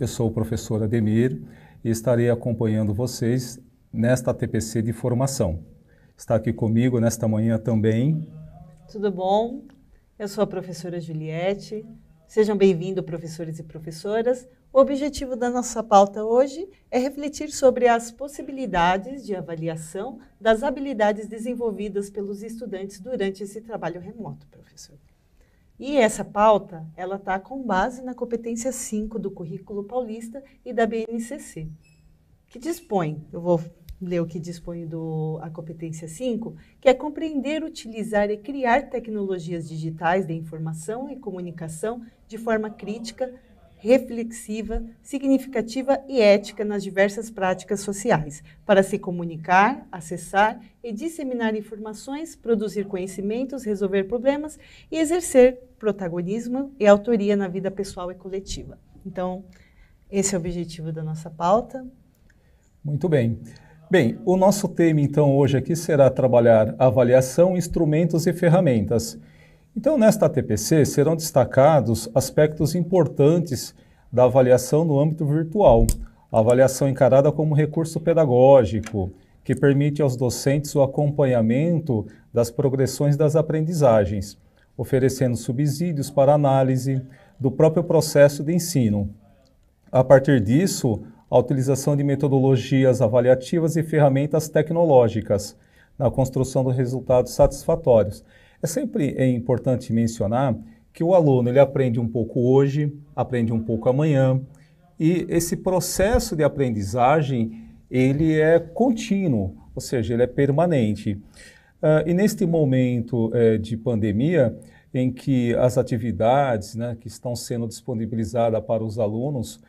eu sou o professor Ademir e estarei acompanhando vocês nesta TPC de formação. Está aqui comigo nesta manhã também. Tudo bom? Eu sou a professora Juliette. Sejam bem-vindos, professores e professoras. O objetivo da nossa pauta hoje é refletir sobre as possibilidades de avaliação das habilidades desenvolvidas pelos estudantes durante esse trabalho remoto, professor. E essa pauta, ela está com base na competência 5 do Currículo Paulista e da BNCC, que dispõe, eu vou ler o que dispõe a competência 5, que é compreender, utilizar e criar tecnologias digitais de informação e comunicação de forma crítica, reflexiva, significativa e ética nas diversas práticas sociais, para se comunicar, acessar e disseminar informações, produzir conhecimentos, resolver problemas e exercer protagonismo e autoria na vida pessoal e coletiva. Então, esse é o objetivo da nossa pauta. Muito bem. Bem, o nosso tema então hoje aqui será trabalhar avaliação, instrumentos e ferramentas. Então, nesta TPC serão destacados aspectos importantes da avaliação no âmbito virtual. A avaliação encarada como recurso pedagógico, que permite aos docentes o acompanhamento das progressões das aprendizagens, oferecendo subsídios para análise do próprio processo de ensino. A partir disso, a utilização de metodologias avaliativas e ferramentas tecnológicas na construção de resultados satisfatórios. É sempre importante mencionar que o aluno ele aprende um pouco hoje, aprende um pouco amanhã, e esse processo de aprendizagem ele é contínuo, ou seja, ele é permanente. E neste momento de pandemia, em que as atividades que estão sendo disponibilizadas para os alunos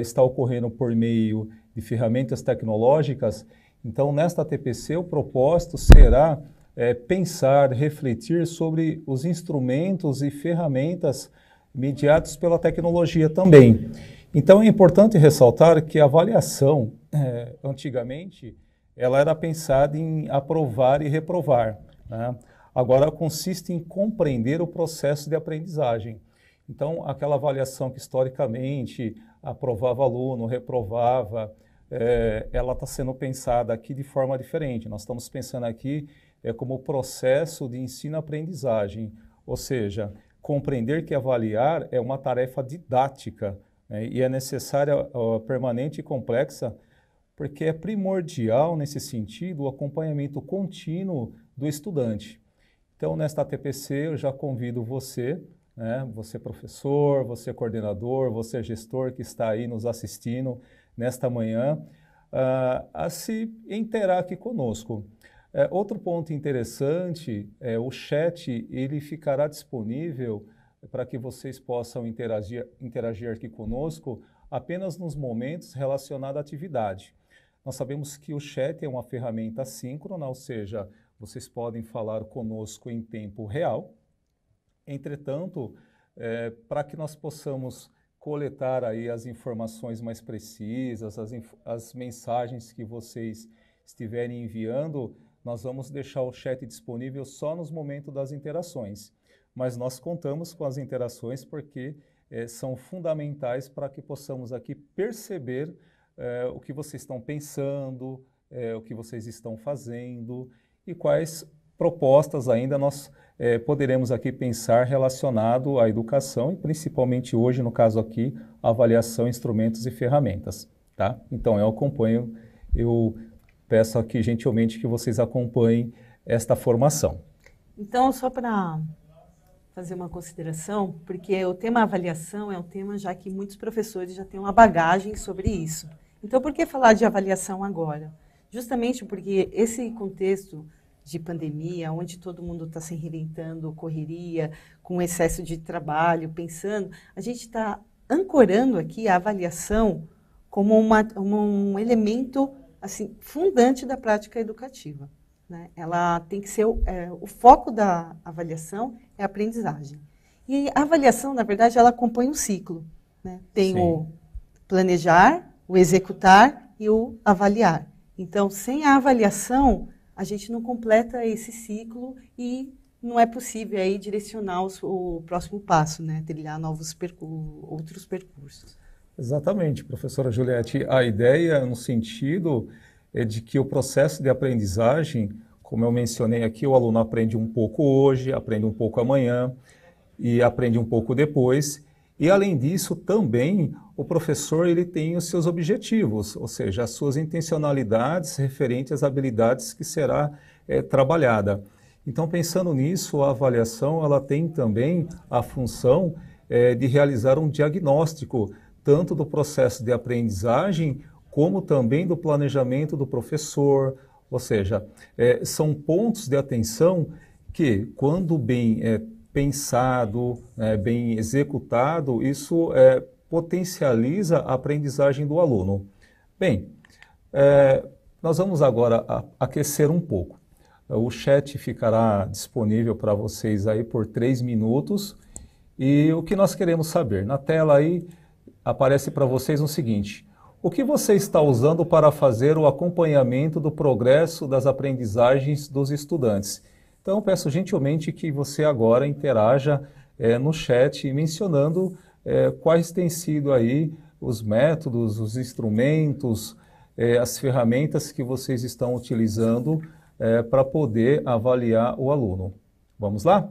está ocorrendo por meio de ferramentas tecnológicas, então nesta TPC o propósito será pensar, refletir sobre os instrumentos e ferramentas mediados pela tecnologia também. Então é importante ressaltar que a avaliação, antigamente, ela era pensada em aprovar e reprovar, né? Agora consiste em compreender o processo de aprendizagem. Então, aquela avaliação que historicamente aprovava aluno, reprovava, ela está sendo pensada aqui de forma diferente. Nós estamos pensando aqui como processo de ensino-aprendizagem, ou seja, compreender que avaliar é uma tarefa didática, né, e é necessária, permanente e complexa, porque é primordial, nesse sentido, o acompanhamento contínuo do estudante. Então, nesta TPC, eu já convido você, né, você professor, você coordenador, você gestor que está aí nos assistindo nesta manhã, a se inteirar aqui conosco. Outro ponto interessante é o chat, ele ficará disponível para que vocês possam interagir aqui conosco apenas nos momentos relacionados à atividade. Nós sabemos que o chat é uma ferramenta assíncrona, ou seja, vocês podem falar conosco em tempo real. Entretanto, para que nós possamos coletar aí as informações mais precisas, as mensagens que vocês estiverem enviando, nós vamos deixar o chat disponível só nos momentos das interações. Mas nós contamos com as interações porque são fundamentais para que possamos aqui perceber o que vocês estão pensando, o que vocês estão fazendo e quais propostas ainda nós poderemos aqui pensar relacionado à educação e principalmente hoje, no caso aqui, a avaliação, instrumentos e ferramentas, tá? Então eu peço aqui gentilmente que vocês acompanhem esta formação. Então, só para fazer uma consideração, porque o tema avaliação é um tema já que muitos professores já têm uma bagagem sobre isso. Então, por que falar de avaliação agora? Justamente porque esse contexto de pandemia, onde todo mundo está se reinventando, correria, com excesso de trabalho, pensando, a gente está ancorando aqui a avaliação como um elemento assim, fundante da prática educativa, né? Ela tem que ser o foco da avaliação é a aprendizagem. E a avaliação, na verdade, ela compõe um ciclo, né? Tem o planejar, o executar e o avaliar. Então, sem a avaliação, a gente não completa esse ciclo e não é possível aí direcionar o próximo passo, né? Trilhar outros percursos. Exatamente, professora Juliette. A ideia no sentido é de que o processo de aprendizagem, como eu mencionei aqui, o aluno aprende um pouco hoje, aprende um pouco amanhã e aprende um pouco depois. E além disso, também o professor ele tem os seus objetivos, ou seja, as suas intencionalidades referentes às habilidades que será trabalhada. Então, pensando nisso, a avaliação ela tem também a função de realizar um diagnóstico tanto do processo de aprendizagem como também do planejamento do professor, ou seja, são pontos de atenção que, quando bem pensado, bem executado, isso potencializa a aprendizagem do aluno. Bem, nós vamos agora aquecer um pouco. O chat ficará disponível para vocês aí por 3 minutos. E o que nós queremos saber? Na tela aí aparece para vocês o seguinte: o que você está usando para fazer o acompanhamento do progresso das aprendizagens dos estudantes? Então, peço gentilmente que você agora interaja no chat mencionando quais têm sido aí os métodos, os instrumentos, as ferramentas que vocês estão utilizando para poder avaliar o aluno. Vamos lá?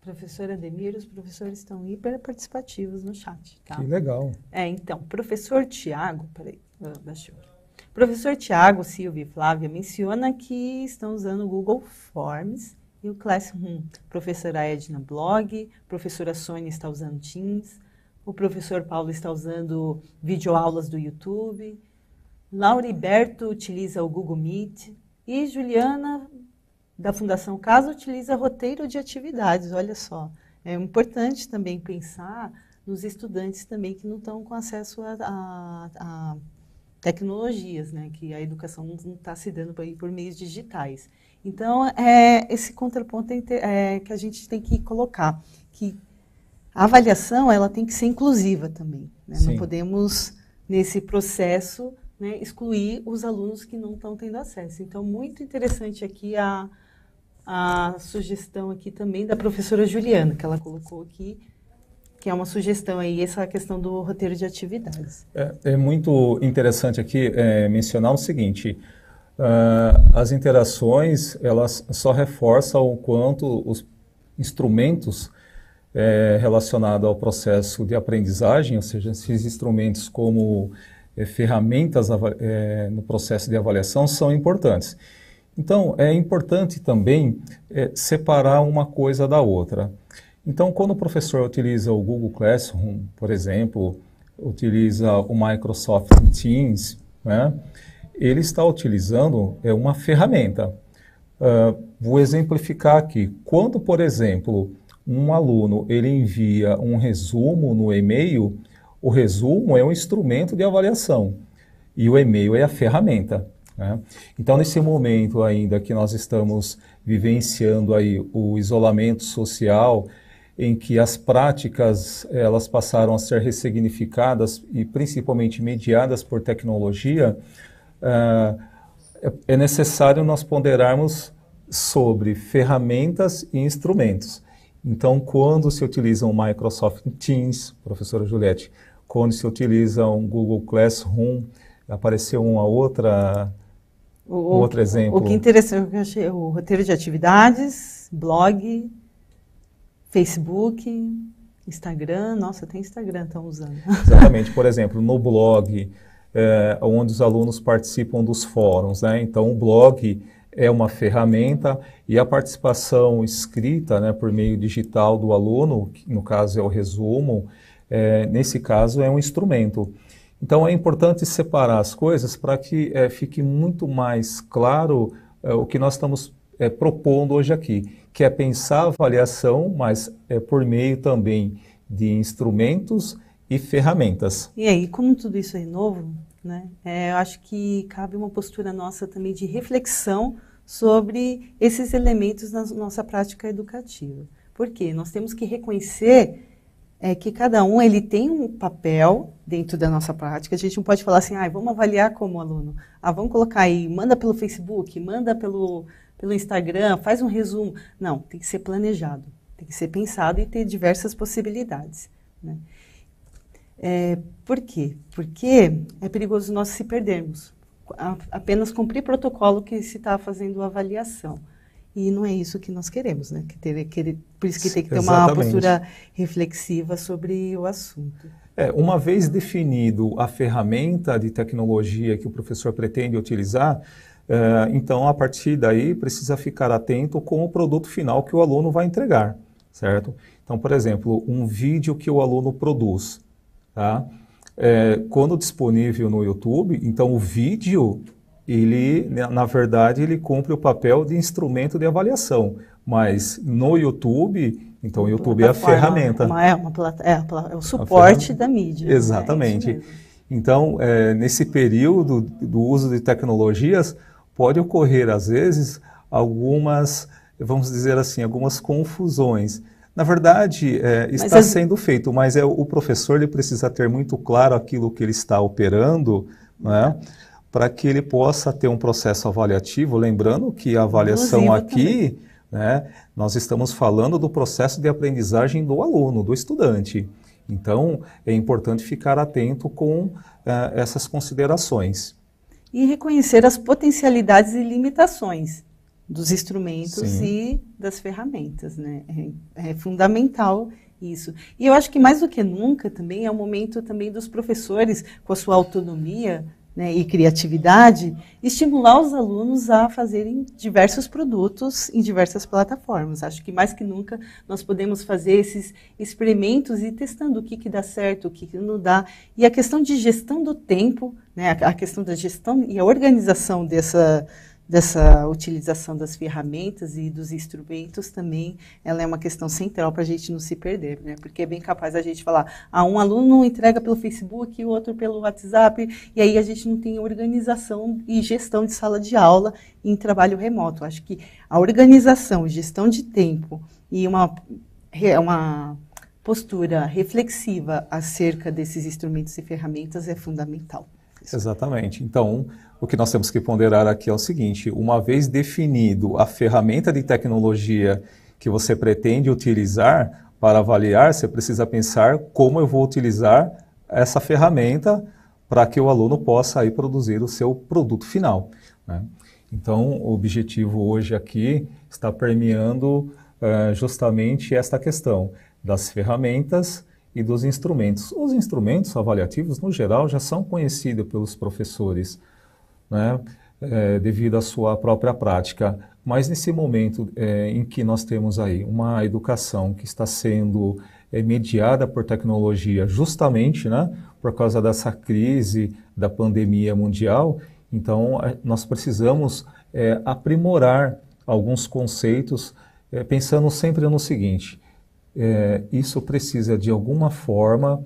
Professor Ademir, os professores estão hiper participativos no chat, tá? Que legal. Então, professor Tiago, peraí, baixou aqui. Professor Tiago, Silvia e Flávia menciona que estão usando o Google Forms E o Classroom, professora Edna Blog, professora Sônia está usando Teams, o professor Paulo está usando videoaulas do YouTube, Lauriberto utiliza o Google Meet e Juliana, da Fundação Casa, utiliza roteiro de atividades, olha só. É importante também pensar nos estudantes também que não estão com acesso a tecnologias, né? Que a educação não está se dando por meios digitais. Então, esse contraponto que a gente tem que colocar, que a avaliação ela tem que ser inclusiva também. Né? Não podemos, nesse processo, né, excluir os alunos que não estão tendo acesso. Então, muito interessante aqui a sugestão aqui também da professora Juliana, que ela colocou aqui, que é uma sugestão aí, essa questão do roteiro de atividades. É muito interessante aqui mencionar o seguinte, as interações, elas só reforçam o quanto os instrumentos relacionados ao processo de aprendizagem, ou seja, esses instrumentos como ferramentas no processo de avaliação são importantes. Então, é importante também separar uma coisa da outra. Então, quando o professor utiliza o Google Classroom, por exemplo, utiliza o Microsoft Teams, né, ele está utilizando uma ferramenta. Vou exemplificar aqui. Quando, por exemplo, um aluno ele envia um resumo no e-mail, o resumo é um instrumento de avaliação e o e-mail é a ferramenta. Né? Então, nesse momento ainda que nós estamos vivenciando aí o isolamento social, em que as práticas elas passaram a ser ressignificadas e principalmente mediadas por tecnologia, é necessário nós ponderarmos sobre ferramentas e instrumentos. Então, quando se utiliza um Microsoft Teams, professora Juliette, quando se utiliza um Google Classroom, apareceu uma outra... outro exemplo. O que interessante, eu achei o roteiro de atividades, blog, Facebook, Instagram. Nossa, tem Instagram, estão usando. Exatamente. Por exemplo, no blog, onde os alunos participam dos fóruns, né? Então, o blog é uma ferramenta e a participação escrita, né, por meio digital do aluno, que no caso é o resumo, nesse caso é um instrumento. Então, é importante separar as coisas para que fique muito mais claro o que nós estamos propondo hoje aqui, que é pensar a avaliação, mas por meio também de instrumentos e ferramentas. E aí, como tudo isso é novo, né, eu acho que cabe uma postura nossa também de reflexão sobre esses elementos na nossa prática educativa. Por quê? Nós temos que reconhecer que cada um ele tem um papel dentro da nossa prática. A gente não pode falar assim, vamos avaliar como aluno. Vamos colocar aí, manda pelo Facebook, manda pelo Instagram, faz um resumo. Não, tem que ser planejado, tem que ser pensado e ter diversas possibilidades. Né? Por quê? Porque é perigoso nós se perdermos. Apenas cumprir protocolo que se está fazendo a avaliação. E não é isso que nós queremos, né? Por isso que tem que ter uma postura reflexiva sobre o assunto. Uma vez definido a ferramenta de tecnologia que o professor pretende utilizar, então, a partir daí, precisa ficar atento com o produto final que o aluno vai entregar, certo? Então, por exemplo, um vídeo que o aluno produz, tá? Quando disponível no YouTube, então o vídeo, ele, na verdade, ele cumpre o papel de instrumento de avaliação, mas no YouTube, então o YouTube é a ferramenta. É o suporte da mídia. Exatamente. Então, nesse período do uso de tecnologias, pode ocorrer, às vezes, algumas, vamos dizer assim, algumas confusões. Na verdade, está sendo feito, mas o professor ele precisa ter muito claro aquilo que ele está operando, né, para que ele possa ter um processo avaliativo, lembrando que a avaliação aqui, né, nós estamos falando do processo de aprendizagem do aluno, do estudante. Então, é importante ficar atento com essas considerações. E reconhecer as potencialidades e limitações dos instrumentos e das ferramentas, né? É fundamental isso. E eu acho que mais do que nunca também é o momento também dos professores, com a sua autonomia, né, e criatividade, estimular os alunos a fazerem diversos produtos em diversas plataformas. Acho que mais que nunca nós podemos fazer esses experimentos e testando o que dá certo, o que não dá. E a questão de gestão do tempo, né, a questão da gestão e a organização dessa utilização das ferramentas e dos instrumentos também, ela é uma questão central para a gente não se perder, né? Porque é bem capaz a gente falar, um aluno entrega pelo Facebook e o outro pelo WhatsApp, e aí a gente não tem organização e gestão de sala de aula em trabalho remoto. Acho que a organização, gestão de tempo e uma postura reflexiva acerca desses instrumentos e ferramentas é fundamental. Exatamente. Então, o que nós temos que ponderar aqui é o seguinte: uma vez definido a ferramenta de tecnologia que você pretende utilizar para avaliar, você precisa pensar como eu vou utilizar essa ferramenta para que o aluno possa aí produzir o seu produto final, né? Então, o objetivo hoje aqui está permeando justamente esta questão das ferramentas e dos instrumentos. Os instrumentos avaliativos, no geral, já são conhecidos pelos professores, né, devido à sua própria prática. Mas nesse momento em que nós temos aí uma educação que está sendo mediada por tecnologia, justamente, né, por causa dessa crise da pandemia mundial, então nós precisamos aprimorar alguns conceitos, pensando sempre no seguinte: isso precisa, de alguma forma,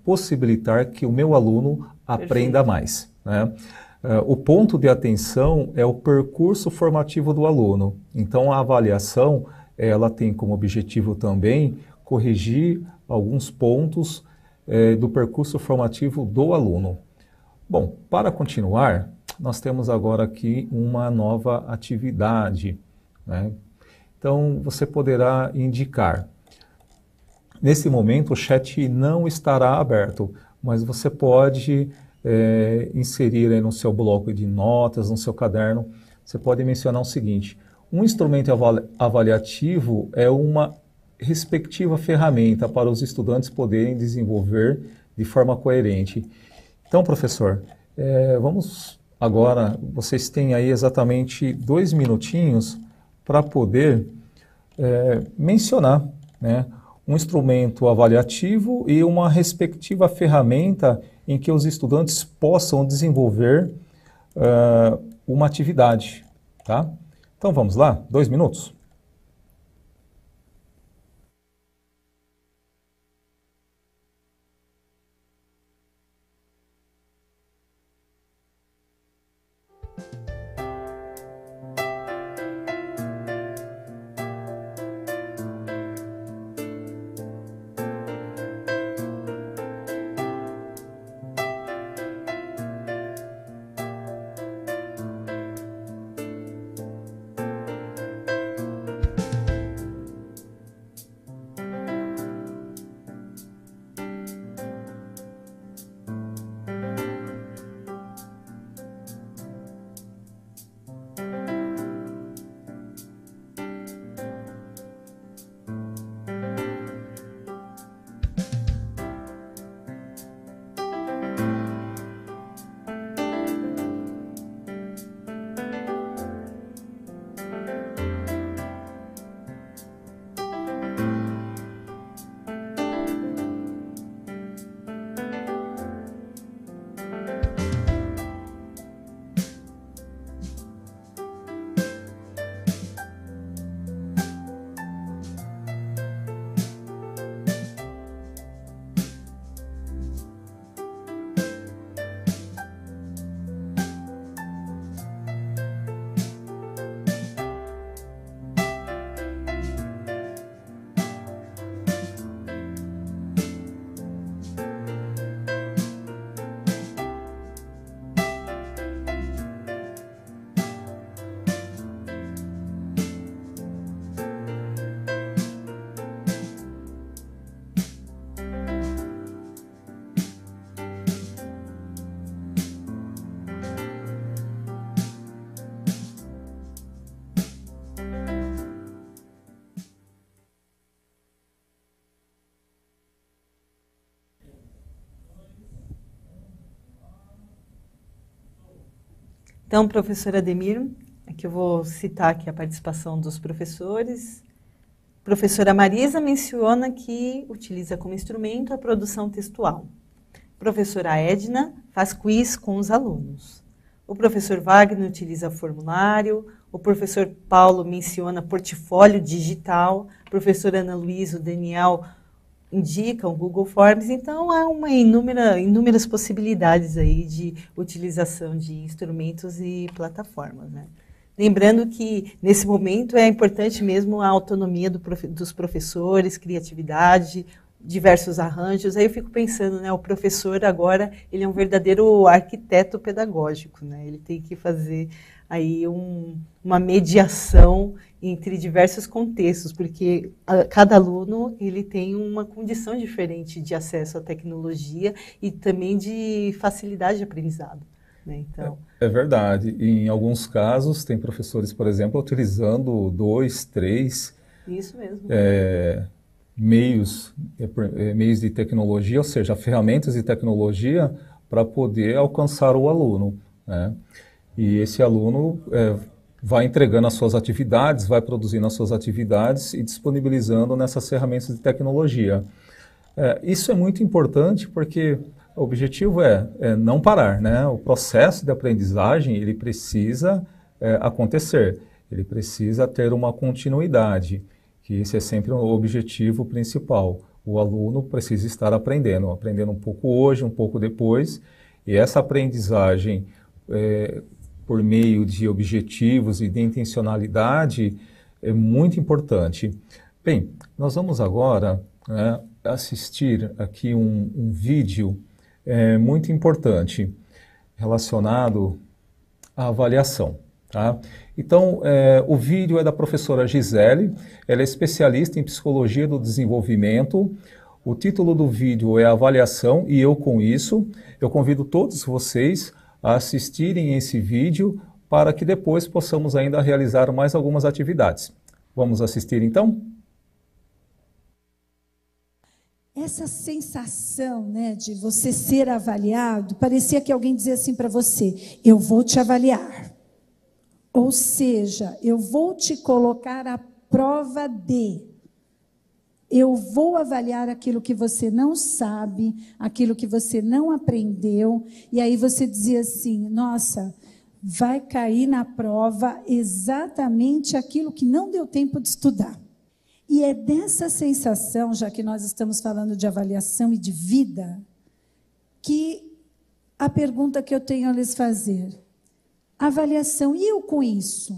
possibilitar que o meu aluno aprenda mais, né? O ponto de atenção é o percurso formativo do aluno. Então, a avaliação, ela tem como objetivo também corrigir alguns pontos do percurso formativo do aluno. Bom, para continuar, nós temos agora aqui uma nova atividade, né? Então, você poderá indicar. Nesse momento, o chat não estará aberto, mas você pode inserir aí no seu bloco de notas, no seu caderno, você pode mencionar o seguinte: um instrumento avaliativo é uma respectiva ferramenta para os estudantes poderem desenvolver de forma coerente. Então, professor, vamos agora, vocês têm aí exatamente 2 minutinhos para poder mencionar, né, um instrumento avaliativo e uma respectiva ferramenta em que os estudantes possam desenvolver uma atividade, tá? Então vamos lá, 2 minutos. Então, professor Ademir, aqui eu vou citar aqui a participação dos professores. Professora Marisa menciona que utiliza como instrumento a produção textual. Professora Edna faz quiz com os alunos. O professor Wagner utiliza formulário. O professor Paulo menciona portfólio digital. A professora Ana Luísa, o Daniel indica o Google Forms. Então, há inúmeras possibilidades aí de utilização de instrumentos e plataformas, né? Lembrando que, nesse momento, é importante mesmo a autonomia dos professores, criatividade, diversos arranjos. Aí eu fico pensando, né, o professor agora, ele é um verdadeiro arquiteto pedagógico, né? Ele tem que fazer aí uma mediação entre diversos contextos, porque cada aluno ele tem uma condição diferente de acesso à tecnologia e também de facilidade de aprendizado. Então, é verdade. Em alguns casos, tem professores, por exemplo, utilizando 2, 3 isso mesmo. Meios de tecnologia, ou seja, ferramentas de tecnologia para poder alcançar o aluno, né? E esse aluno vai entregando as suas atividades, vai produzindo as suas atividades e disponibilizando nessas ferramentas de tecnologia. Isso é muito importante porque o objetivo é não parar, né? O processo de aprendizagem, ele precisa acontecer, ele precisa ter uma continuidade, que esse é sempre o objetivo principal. O aluno precisa estar aprendendo um pouco hoje, um pouco depois, e essa aprendizagem por meio de objetivos e de intencionalidade é muito importante. Bem, nós vamos agora assistir aqui um vídeo muito importante relacionado à avaliação. Tá? Então, o vídeo é da professora Gisele, ela é especialista em psicologia do desenvolvimento. O título do vídeo é Avaliação e eu com isso. Eu convido todos vocês a assistirem esse vídeo para que depois possamos ainda realizar mais algumas atividades. Vamos assistir então? Essa sensação, né, de você ser avaliado, parecia que alguém dizia assim para você: eu vou te avaliar. Ou seja, eu vou te colocar à prova de. Eu vou avaliar aquilo que você não sabe, aquilo que você não aprendeu. E aí você dizia assim: nossa, vai cair na prova exatamente aquilo que não deu tempo de estudar. E é dessa sensação, já que nós estamos falando de avaliação e de vida, que a pergunta que eu tenho a lhes fazer: avaliação, e eu com isso?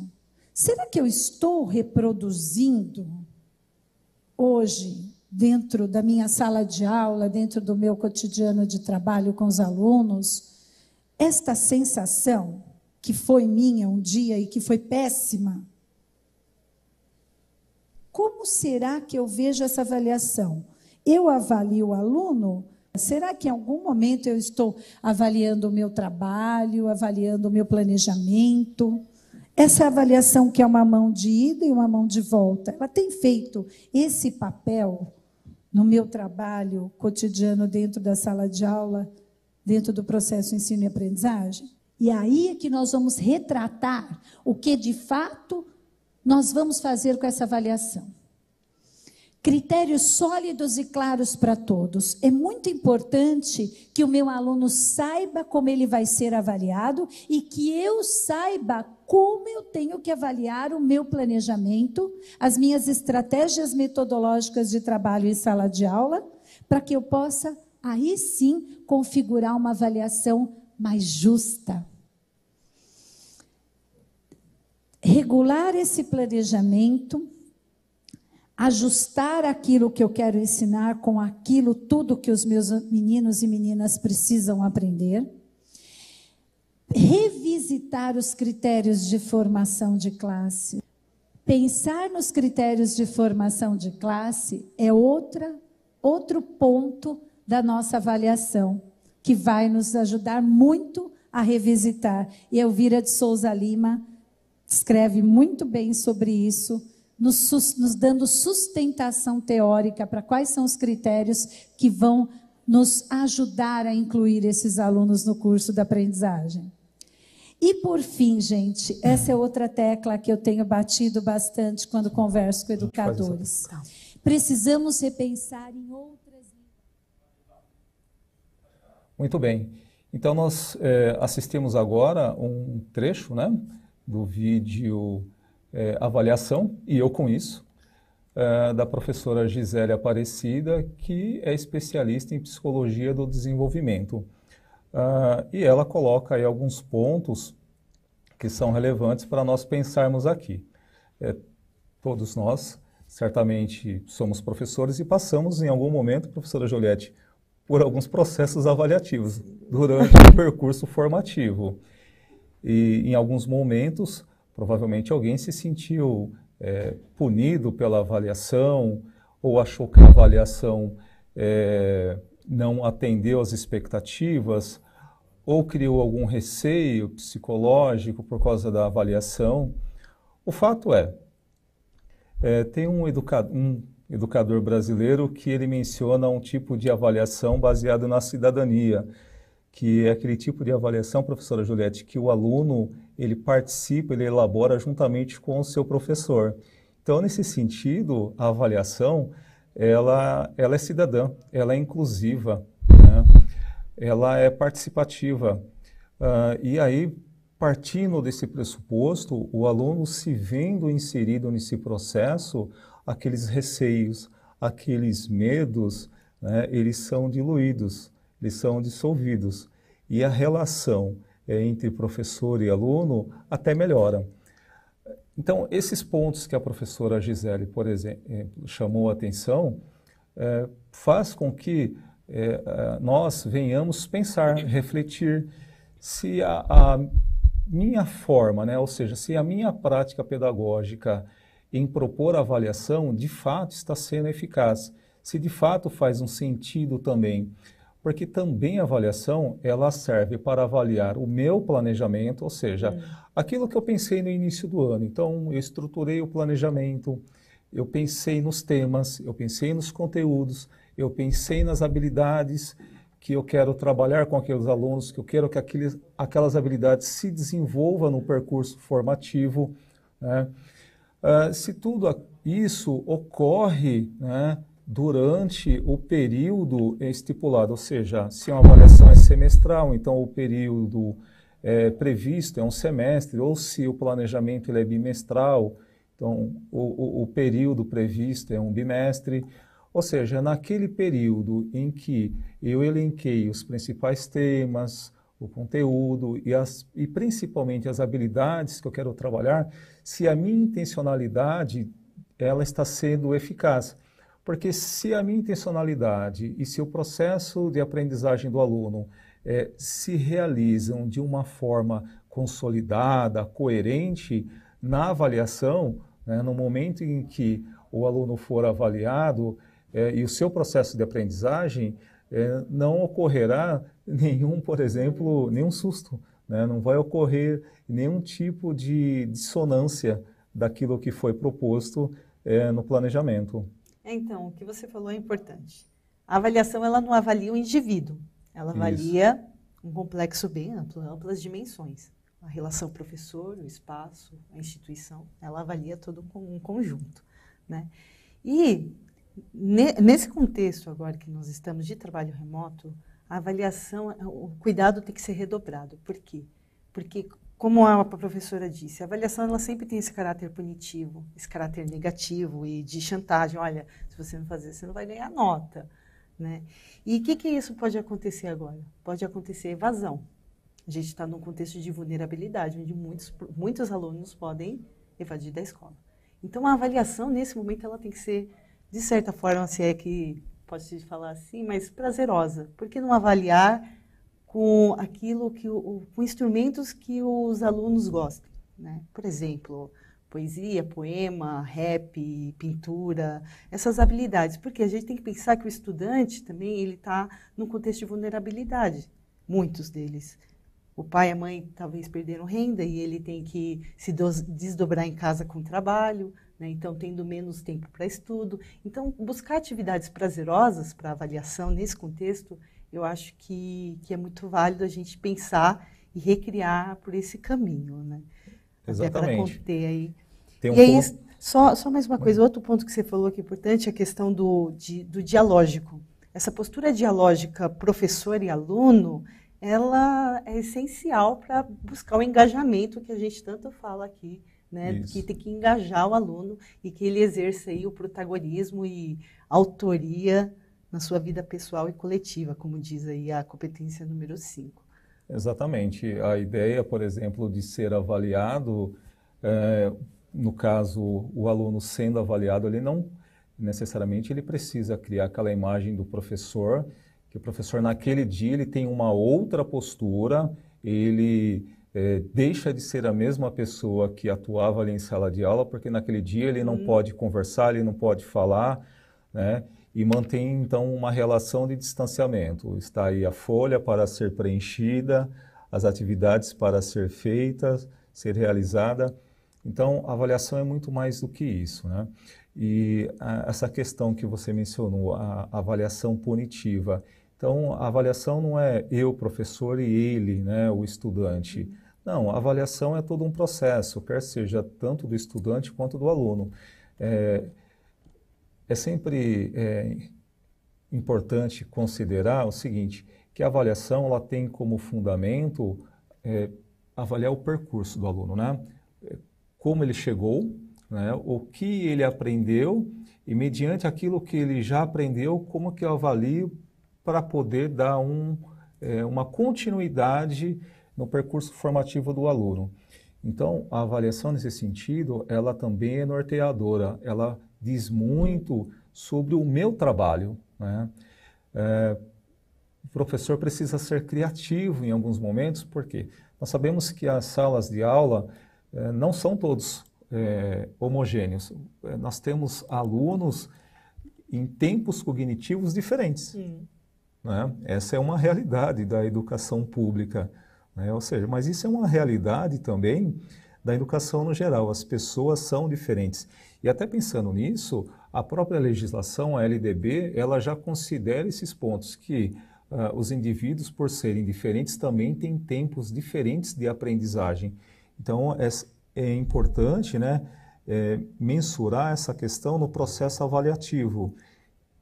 Será que eu estou reproduzindo hoje, dentro da minha sala de aula, dentro do meu cotidiano de trabalho com os alunos, esta sensação que foi minha um dia e que foi péssima? Como será que eu vejo essa avaliação? Eu avalio o aluno? Será que em algum momento eu estou avaliando o meu trabalho, avaliando o meu planejamento? Essa avaliação, que é uma mão de ida e uma mão de volta, ela tem feito esse papel no meu trabalho cotidiano dentro da sala de aula, dentro do processo ensino e aprendizagem? E aí é que nós vamos retratar o que, de fato, nós vamos fazer com essa avaliação. Critérios sólidos e claros para todos. É muito importante que o meu aluno saiba como ele vai ser avaliado e que eu saiba como eu tenho que avaliar o meu planejamento, as minhas estratégias metodológicas de trabalho em sala de aula, para que eu possa, aí sim, configurar uma avaliação mais justa. Regular esse planejamento, ajustar aquilo que eu quero ensinar com aquilo, tudo que os meus meninos e meninas precisam aprender, revisitar os critérios de formação de classe. Pensar nos critérios de formação de classe é outro ponto da nossa avaliação, que vai nos ajudar muito a revisitar. E Elvira de Souza Lima escreve muito bem sobre isso, nos dando sustentação teórica para quais são os critérios que vão nos ajudar a incluir esses alunos no curso da aprendizagem. E, por fim, gente, essa é outra tecla que eu tenho batido bastante quando converso com educadores. Precisamos repensar em outras... Muito bem. Então, nós assistimos agora um trecho, né, do vídeo Avaliação, e eu com isso, da professora Gisele Aparecida, que é especialista em Psicologia do Desenvolvimento. E ela coloca aí alguns pontos que são relevantes para nós pensarmos aqui. Todos nós, certamente, somos professores e passamos em algum momento, professora Juliette, por alguns processos avaliativos durante o percurso formativo. E em alguns momentos, provavelmente alguém se sentiu punido pela avaliação ou achou que a avaliação não atendeu às expectativas ou criou algum receio psicológico por causa da avaliação. O fato tem um educador brasileiro que ele menciona um tipo de avaliação baseado na cidadania, que é aquele tipo de avaliação, professora Juliette, que o aluno ele participa, ele elabora juntamente com o seu professor. Então, nesse sentido, a avaliação ela é cidadã, ela é inclusiva, né? Ela é participativa. E aí, partindo desse pressuposto, o aluno se vendo inserido nesse processo, aqueles receios, aqueles medos, né, eles são diluídos, eles são dissolvidos. E a relação entre professor e aluno até melhora. Então, esses pontos que a professora Gisele, por exemplo, chamou a atenção, faz com que nós venhamos pensar, refletir se a minha forma, né, ou seja, se a minha prática pedagógica em propor avaliação, de fato está sendo eficaz, se de fato faz um sentido também, porque também a avaliação, ela serve para avaliar o meu planejamento, ou seja, aquilo que eu pensei no início do ano. Então, eu estruturei o planejamento, eu pensei nos temas, eu pensei nos conteúdos, eu pensei nas habilidades que eu quero trabalhar com aqueles alunos, que eu quero que aquelas habilidades se desenvolvam no percurso formativo, né? Se tudo isso ocorre, né, durante o período estipulado, ou seja, se uma avaliação é semestral, então o período previsto é um semestre, ou se o planejamento ele é bimestral, então o período previsto é um bimestre, ou seja, naquele período em que eu elenquei os principais temas, o conteúdo e principalmente as habilidades que eu quero trabalhar, se a minha intencionalidade ela está sendo eficaz. Porque se a minha intencionalidade e se o processo de aprendizagem do aluno se realizam de uma forma consolidada, coerente, na avaliação, né, no momento em que o aluno for avaliado e o seu processo de aprendizagem, não ocorrerá por exemplo, nenhum susto, né? Não vai ocorrer nenhum tipo de dissonância daquilo que foi proposto no planejamento. Então, o que você falou é importante. A avaliação, ela não avalia o indivíduo, ela avalia um complexo bem amplo, amplas dimensões. A relação professor, o espaço, a instituição, ela avalia todo um conjunto, né? E nesse contexto agora que nós estamos de trabalho remoto, a avaliação, o cuidado tem que ser redobrado. Por quê? Porque, como a professora disse, a avaliação ela sempre tem esse caráter punitivo, esse caráter negativo e de chantagem. Olha, se você não fazer, você não vai ganhar nota, né? E o que isso pode acontecer agora? Pode acontecer evasão. A gente está num contexto de vulnerabilidade, onde muitos alunos podem evadir da escola. Então, a avaliação, nesse momento, ela tem que ser, de certa forma, se é que pode-se falar assim, mas prazerosa. Por que não avaliar com aquilo com instrumentos que os alunos gostem, né? Por exemplo, poesia, poema, rap, pintura, essas habilidades. Porque a gente tem que pensar que o estudante também ele está num contexto de vulnerabilidade, muitos deles. O pai e a mãe talvez perderam renda e ele tem que se desdobrar em casa com o trabalho, né? Então tendo menos tempo para estudo. Então, buscar atividades prazerosas para avaliação nesse contexto, eu acho que é muito válido a gente pensar e recriar por esse caminho, né? Exatamente. Até para conter aí. Tem um e aí, ponto... só mais uma coisa, outro ponto que você falou que é importante é a questão do dialógico. Essa postura dialógica professor e aluno, ela é essencial para buscar o engajamento que a gente tanto fala aqui, né? Isso. Que tem que engajar o aluno e que ele exerça aí o protagonismo e autoria na sua vida pessoal e coletiva, como diz aí a competência número 5. Exatamente. A ideia, por exemplo, de ser avaliado, no caso, o aluno sendo avaliado, ele não necessariamente ele precisa criar aquela imagem do professor, que o professor naquele dia ele tem uma outra postura, ele deixa de ser a mesma pessoa que atuava ali em sala de aula, porque naquele dia ele não pode conversar, ele não pode falar, né? E mantém, então, uma relação de distanciamento. Está aí a folha para ser preenchida, as atividades para ser feitas, ser realizada. Então, a avaliação é muito mais do que isso, né? E essa questão que você mencionou, a avaliação punitiva. Então, a avaliação não é eu, professor, e ele, né, o estudante. Não, a avaliação é todo um processo, quer seja tanto do estudante quanto do aluno. É sempre importante considerar o seguinte, que a avaliação ela tem como fundamento avaliar o percurso do aluno, né? Como ele chegou, né? O que ele aprendeu e mediante aquilo que ele já aprendeu, como que eu avalio para poder dar uma continuidade no percurso formativo do aluno. Então, a avaliação nesse sentido, ela também é norteadora, ela diz muito sobre o meu trabalho, né? O professor precisa ser criativo em alguns momentos, porque nós sabemos que as salas de aula não são todos homogêneos. Nós temos alunos em tempos cognitivos diferentes. Né? Essa é uma realidade da educação pública, né? Ou seja, mas isso é uma realidade também da educação no geral. As pessoas são diferentes. E até pensando nisso, a própria legislação, a LDB, ela já considera esses pontos que os indivíduos, por serem diferentes, também têm tempos diferentes de aprendizagem. Então, é importante, né, mensurar essa questão no processo avaliativo,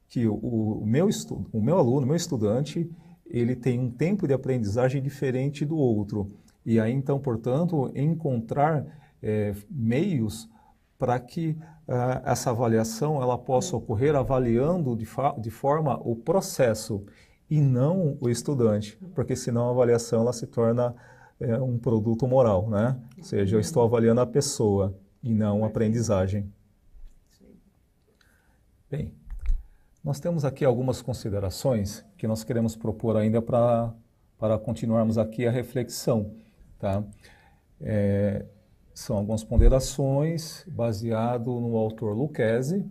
que o meu aluno, o meu estudante, ele tem um tempo de aprendizagem diferente do outro. E aí, então, portanto, encontrar meios para que essa avaliação ela possa ocorrer avaliando de forma o processo e não o estudante, porque senão a avaliação ela se torna um produto moral, né? Ou seja, eu estou avaliando a pessoa e não a aprendizagem. Bem, nós temos aqui algumas considerações que nós queremos propor ainda para continuarmos aqui a reflexão, tá? São algumas ponderações baseadas no autor Lucchesi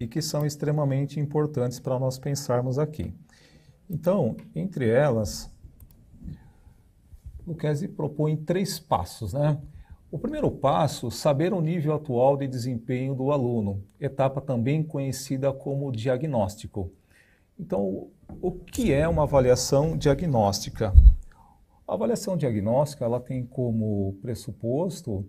e que são extremamente importantes para nós pensarmos aqui. Então, entre elas, Lucchesi propõe 3 passos, né? O primeiro passo, saber o nível atual de desempenho do aluno, etapa também conhecida como diagnóstico. Então, o que é uma avaliação diagnóstica? A avaliação diagnóstica ela tem como pressuposto,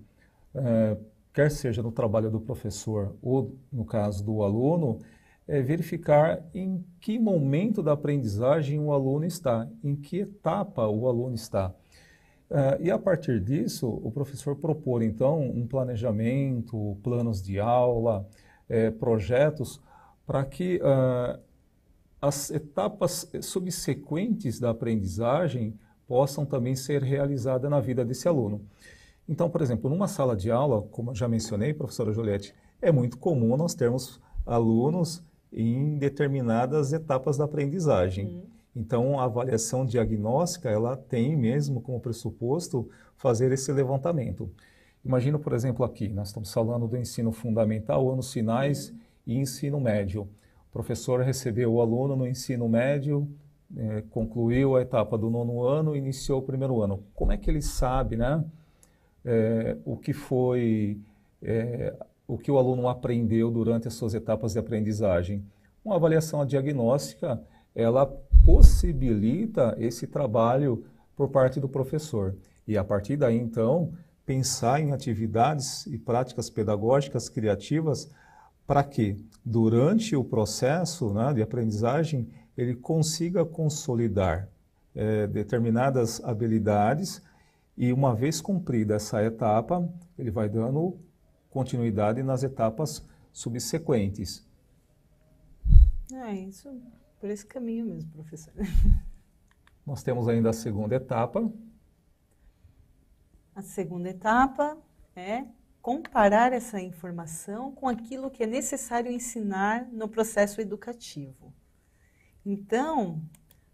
quer seja no trabalho do professor ou no caso do aluno, verificar em que momento da aprendizagem o aluno está, em que etapa o aluno está. E a partir disso, o professor propor então um planejamento, planos de aula, projetos, para que as etapas subsequentes da aprendizagem possam também ser realizadas na vida desse aluno. Então, por exemplo, numa sala de aula, como eu já mencionei, professora Juliette, é muito comum nós termos alunos em determinadas etapas da aprendizagem. Então, a avaliação diagnóstica, ela tem mesmo como pressuposto fazer esse levantamento. Imagina, por exemplo, aqui, nós estamos falando do ensino fundamental, anos finais e ensino médio. O professor recebeu o aluno no ensino médio, concluiu a etapa do 9º ano, iniciou o 1º ano. Como é que ele sabe, né, o que o aluno aprendeu durante as suas etapas de aprendizagem? Uma avaliação diagnóstica, ela possibilita esse trabalho por parte do professor. E a partir daí, então, pensar em atividades e práticas pedagógicas criativas para que, durante o processo, né, de aprendizagem, ele consiga consolidar determinadas habilidades e, uma vez cumprida essa etapa, ele vai dando continuidade nas etapas subsequentes. Isso, por esse caminho mesmo, professor. Nós temos ainda a segunda etapa. A segunda etapa é comparar essa informação com aquilo que é necessário ensinar no processo educativo. Então,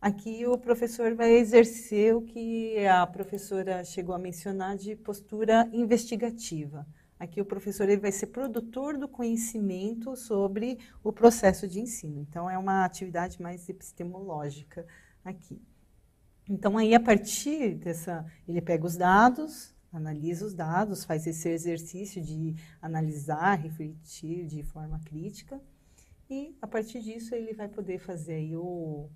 aqui o professor vai exercer o que a professora chegou a mencionar de postura investigativa. Aqui o professor ele vai ser produtor do conhecimento sobre o processo de ensino. Então, é uma atividade mais epistemológica aqui. Então, aí, a partir dessa, ele pega os dados, analisa os dados, faz esse exercício de analisar, refletir de forma crítica, e, a partir disso, ele vai poder fazer aí o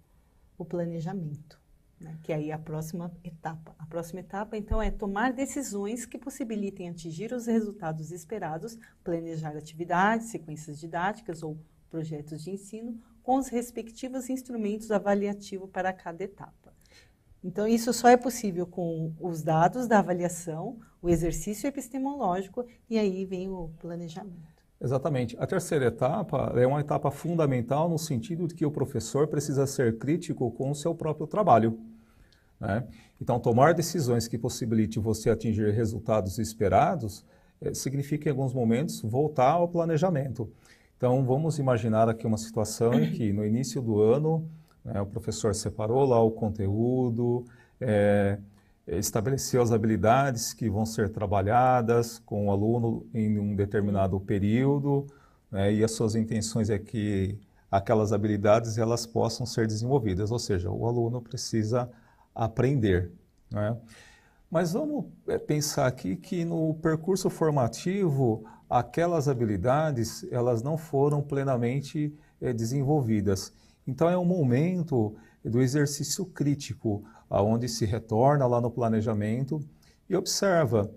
planejamento, né? Que é aí a próxima etapa. A próxima etapa, então, é tomar decisões que possibilitem atingir os resultados esperados, planejar atividades, sequências didáticas ou projetos de ensino com os respectivos instrumentos avaliativos para cada etapa. Então, isso só é possível com os dados da avaliação, o exercício epistemológico, e aí vem o planejamento. Exatamente. A terceira etapa é uma etapa fundamental no sentido de que o professor precisa ser crítico com o seu próprio trabalho, né? Então, tomar decisões que possibilitem você atingir resultados esperados significa, em alguns momentos, voltar ao planejamento. Então, vamos imaginar aqui uma situação em que, no início do ano, o professor separou lá o conteúdo, estabeleceu as habilidades que vão ser trabalhadas com o aluno em um determinado período, né, e as suas intenções é que aquelas habilidades elas possam ser desenvolvidas, ou seja, o aluno precisa aprender, né? Mas vamos pensar aqui que no percurso formativo aquelas habilidades elas não foram plenamente desenvolvidas. Então é um momento do exercício crítico, onde se retorna lá no planejamento e observa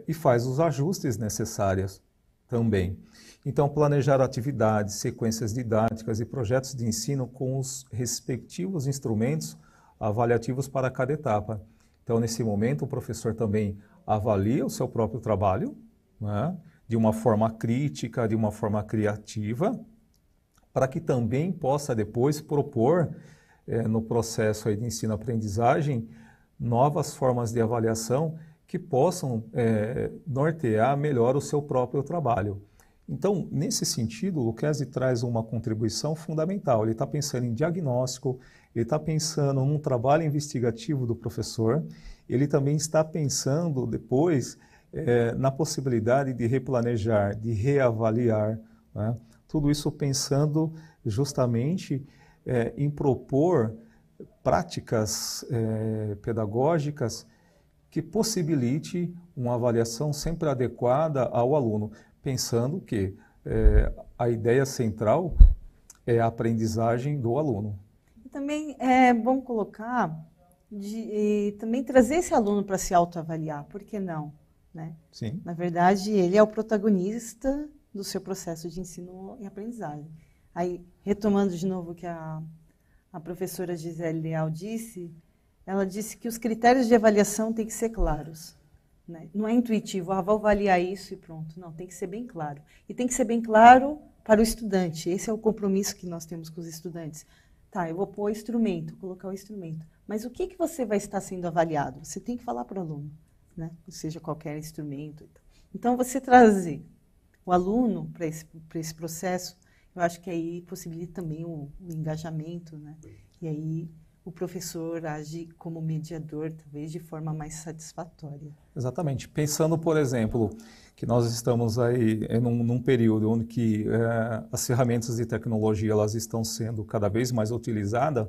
e faz os ajustes necessários também. Então, planejar atividades, sequências didáticas e projetos de ensino com os respectivos instrumentos avaliativos para cada etapa. Então, nesse momento, o professor também avalia o seu próprio trabalho, né, de uma forma crítica, de uma forma criativa, para que também possa depois propor no processo aí de ensino-aprendizagem novas formas de avaliação que possam nortear melhor o seu próprio trabalho. Então, nesse sentido, o Lucchesi traz uma contribuição fundamental. Ele está pensando em diagnóstico, ele está pensando num trabalho investigativo do professor, ele também está pensando depois na possibilidade de replanejar, de reavaliar, né? Tudo isso pensando justamente em propor práticas pedagógicas que possibilite uma avaliação sempre adequada ao aluno, pensando que a ideia central é a aprendizagem do aluno. Também é bom colocar, também trazer esse aluno para se autoavaliar, por que não? Né? Sim. Na verdade, ele é o protagonista do seu processo de ensino e aprendizagem. Aí, retomando de novo o que a professora Gisele Leal disse, ela disse que os critérios de avaliação têm que ser claros, né? Não é intuitivo, vou avaliar isso e pronto. Não, tem que ser bem claro. E tem que ser bem claro para o estudante. Esse é o compromisso que nós temos com os estudantes. Tá, eu vou pôr o instrumento, colocar o instrumento. Mas o que você vai estar sendo avaliado? Você tem que falar para o aluno, né? Seja qualquer instrumento. Então, você trazer o aluno para esse processo, eu acho que aí possibilita também o engajamento, né? E aí o professor age como mediador, talvez de forma mais satisfatória. Exatamente. Pensando, por exemplo, que nós estamos aí num período onde que as ferramentas de tecnologia elas estão sendo cada vez mais utilizadas,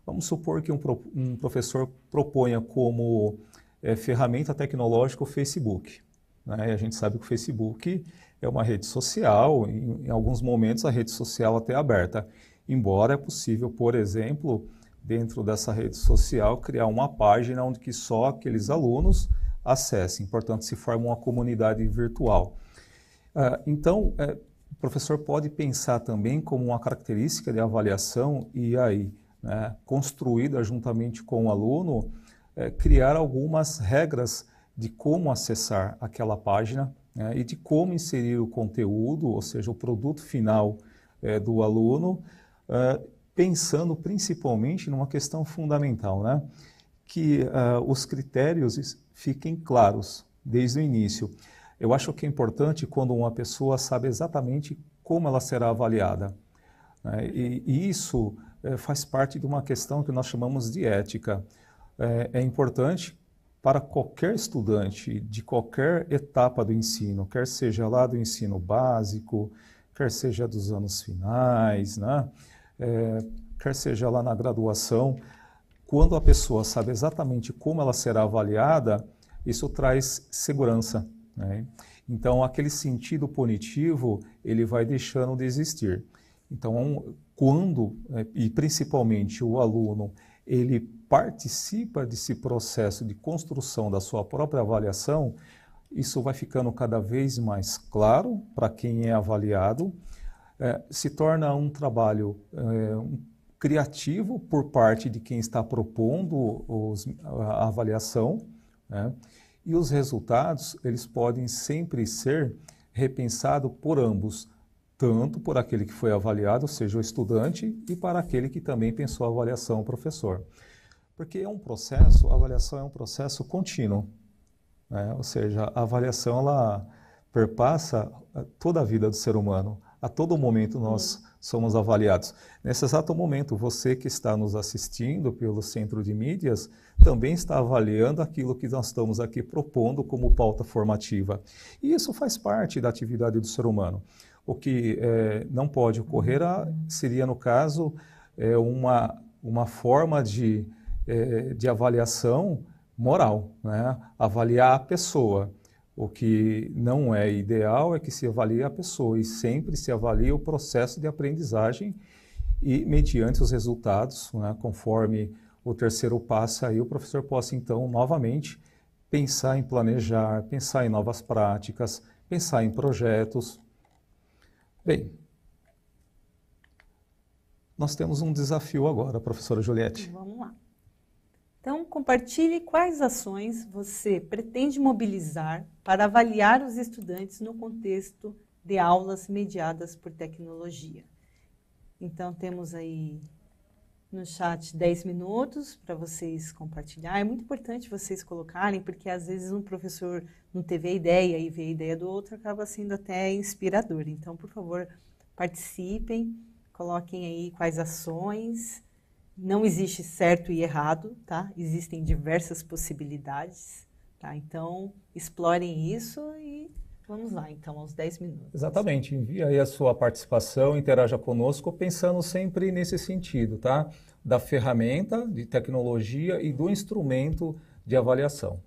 vamos supor que um professor proponha como ferramenta tecnológica o Facebook, né? E a gente sabe que o Facebook é uma rede social, em alguns momentos a rede social até é aberta, embora é possível, por exemplo, dentro dessa rede social, criar uma página onde que só aqueles alunos acessem. Portanto, se forma uma comunidade virtual. Então, o professor pode pensar também como uma característica de avaliação e aí, né, construída juntamente com o aluno, criar algumas regras de como acessar aquela página, né, e de como inserir o conteúdo, ou seja, o produto final do aluno, pensando principalmente numa questão fundamental, né, que os critérios fiquem claros desde o início. Eu acho que é importante quando uma pessoa sabe exatamente como ela será avaliada, né, e isso faz parte de uma questão que nós chamamos de ética. É importante para qualquer estudante de qualquer etapa do ensino, quer seja lá do ensino básico, quer seja dos anos finais, né? Quer seja lá na graduação, quando a pessoa sabe exatamente como ela será avaliada, isso traz segurança, né? Então, aquele sentido punitivo, ele vai deixando de existir. Então, quando, e principalmente o aluno, ele participa desse processo de construção da sua própria avaliação, isso vai ficando cada vez mais claro para quem é avaliado, se torna um trabalho criativo por parte de quem está propondo a avaliação, né? E os resultados, eles podem sempre ser repensados por ambos, tanto por aquele que foi avaliado, ou seja, o estudante, e para aquele que também pensou a avaliação, o professor. Porque é um processo, a avaliação é um processo contínuo, né? Ou seja, a avaliação ela perpassa toda a vida do ser humano. A todo momento nós somos avaliados. Nesse exato momento, você que está nos assistindo pelo Centro de Mídias também está avaliando aquilo que nós estamos aqui propondo como pauta formativa. E isso faz parte da atividade do ser humano. O que não pode ocorrer seria, no caso, uma forma de avaliação moral, né? Avaliar a pessoa. O que não é ideal é que se avalie a pessoa e sempre se avalie o processo de aprendizagem e mediante os resultados, né, conforme o terceiro passo, aí o professor possa então novamente pensar em planejar, pensar em novas práticas, pensar em projetos. Bem, nós temos um desafio agora, professora Juliette. Vamos lá. Então, compartilhe quais ações você pretende mobilizar para avaliar os estudantes no contexto de aulas mediadas por tecnologia. Então, temos aí no chat 10 minutos para vocês compartilhar. É muito importante vocês colocarem, porque às vezes um professor não teve a ideia e vê a ideia do outro, acaba sendo até inspirador. Então, por favor, participem, coloquem aí quais ações. Não existe certo e errado, tá? Existem diversas possibilidades, tá? Então, explorem isso e vamos lá, então, aos 10 minutos. Exatamente. Envie aí a sua participação, interaja conosco, pensando sempre nesse sentido, tá? Da ferramenta de tecnologia e do instrumento de avaliação.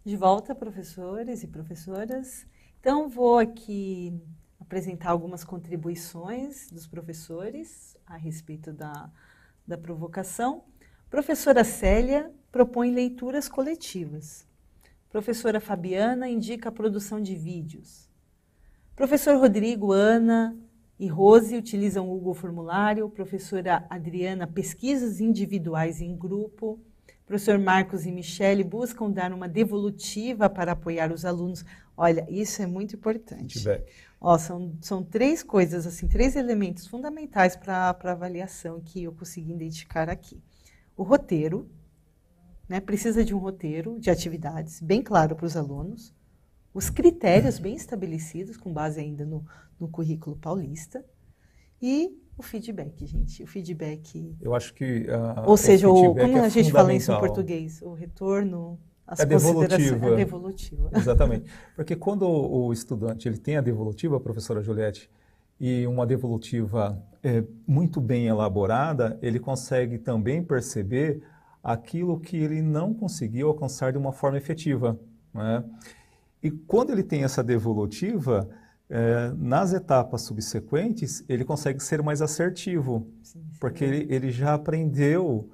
De volta, professores e professoras. Então, vou aqui apresentar algumas contribuições dos professores a respeito da provocação. Professora Célia propõe leituras coletivas. Professora Fabiana indica a produção de vídeos. Professor Rodrigo, Ana e Rose utilizam o Google Formulário. Professora Adriana, pesquisas individuais em grupo. Professor Marcos e Michele buscam dar uma devolutiva para apoiar os alunos. Olha, isso é muito importante. Ó, são três coisas, assim, três elementos fundamentais para a avaliação que eu consegui identificar aqui. O roteiro, né, precisa de um roteiro de atividades bem claro para os alunos. Os critérios bem estabelecidos, com base ainda no currículo paulista. E o feedback, gente. O feedback... Eu acho que ou seja, como a gente fala isso em fundamental. Português? O retorno, as É devolutiva. É devolutiva. Exatamente. Porque quando o estudante ele tem a devolutiva, professora Juliette, e uma devolutiva muito bem elaborada, ele consegue também perceber aquilo que ele não conseguiu alcançar de uma forma efetiva, né? E quando ele tem essa devolutiva, nas etapas subsequentes, ele consegue ser mais assertivo, sim, porque ele já aprendeu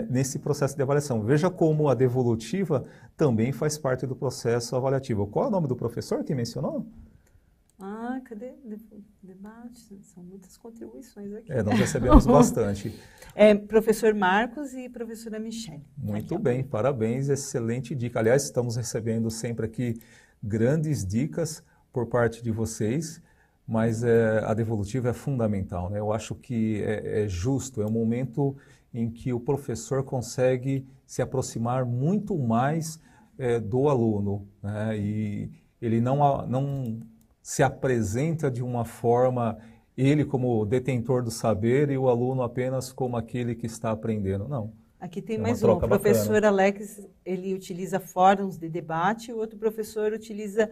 nesse processo de avaliação. Veja como a devolutiva também faz parte do processo avaliativo. Qual é o nome do professor que mencionou? Ah, cadê? Debate, são muitas contribuições aqui. Nós recebemos bastante. Professor Marcos e professora Michele. Muito bem, parabéns, excelente dica. Aliás, estamos recebendo sempre aqui grandes dicas por parte de vocês, mas a devolutiva é fundamental, né? Eu acho que é justo, é um momento em que o professor consegue se aproximar muito mais do aluno, né? E ele não se apresenta de uma forma, ele como detentor do saber e o aluno apenas como aquele que está aprendendo, não. Aqui tem mais um, o professor Alex, ele utiliza fóruns de debate, o outro professor utiliza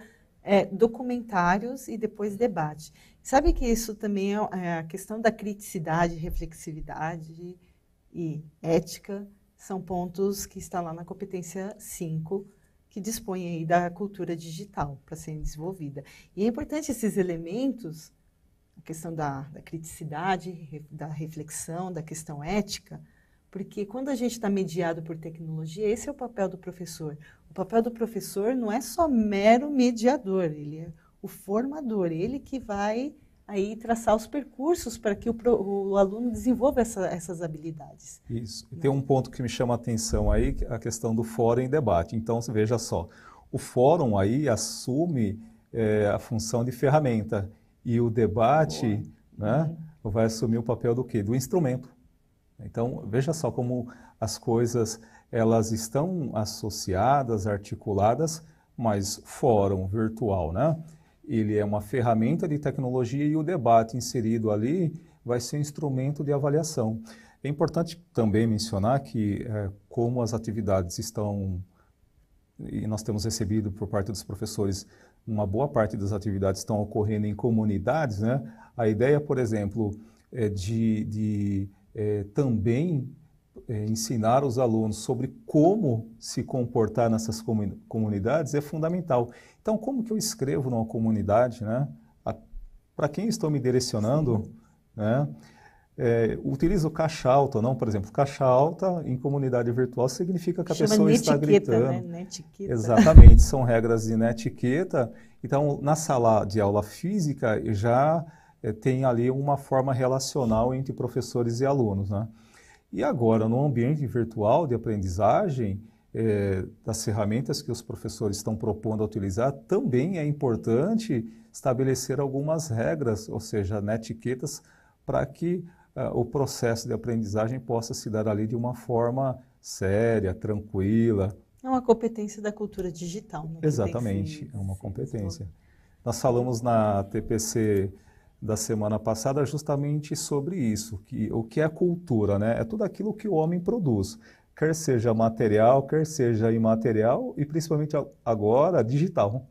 documentários e depois debate. Sabe que isso também é a questão da criticidade, reflexividade e ética, são pontos que estão lá na competência 5, que dispõe aí da cultura digital para ser desenvolvida. E é importante esses elementos, a questão da criticidade, da reflexão, da questão ética, porque quando a gente está mediado por tecnologia, esse é o papel do professor. O papel do professor não é só mero mediador, ele é o formador, ele que vai aí traçar os percursos para que o aluno desenvolva essas habilidades. Isso. E tem um ponto que me chama a atenção aí, a questão do fórum em debate. Então, veja só, o fórum aí assume a função de ferramenta e o debate, né, vai assumir o papel do quê? Do instrumento. Então, veja só como as coisas elas estão associadas, articuladas, mas fórum virtual, né? Ele é uma ferramenta de tecnologia e o debate inserido ali vai ser um instrumento de avaliação. É importante também mencionar que, como as atividades estão, e nós temos recebido por parte dos professores, uma boa parte das atividades estão ocorrendo em comunidades, né? A ideia, por exemplo, de também ensinar os alunos sobre como se comportar nessas comunidades é fundamental. Então, como que eu escrevo numa comunidade, né? Para quem estou me direcionando, né? Utilizo caixa alta ou não, por exemplo, caixa alta em comunidade virtual significa que a pessoa está gritando. Né? Netiqueta. Exatamente, são regras de netiqueta. Então, na sala de aula física já tem ali uma forma relacional entre professores e alunos, né? E agora, no ambiente virtual de aprendizagem, das ferramentas que os professores estão propondo a utilizar, também é importante estabelecer algumas regras, ou seja, netiquetas, para que o processo de aprendizagem possa se dar ali de uma forma séria, tranquila. É uma competência da cultura digital. Né? Exatamente, é uma competência. Nós falamos na TPC da semana passada justamente sobre isso, que o que é cultura, né? É tudo aquilo que o homem produz, quer seja material, quer seja imaterial e principalmente agora digital.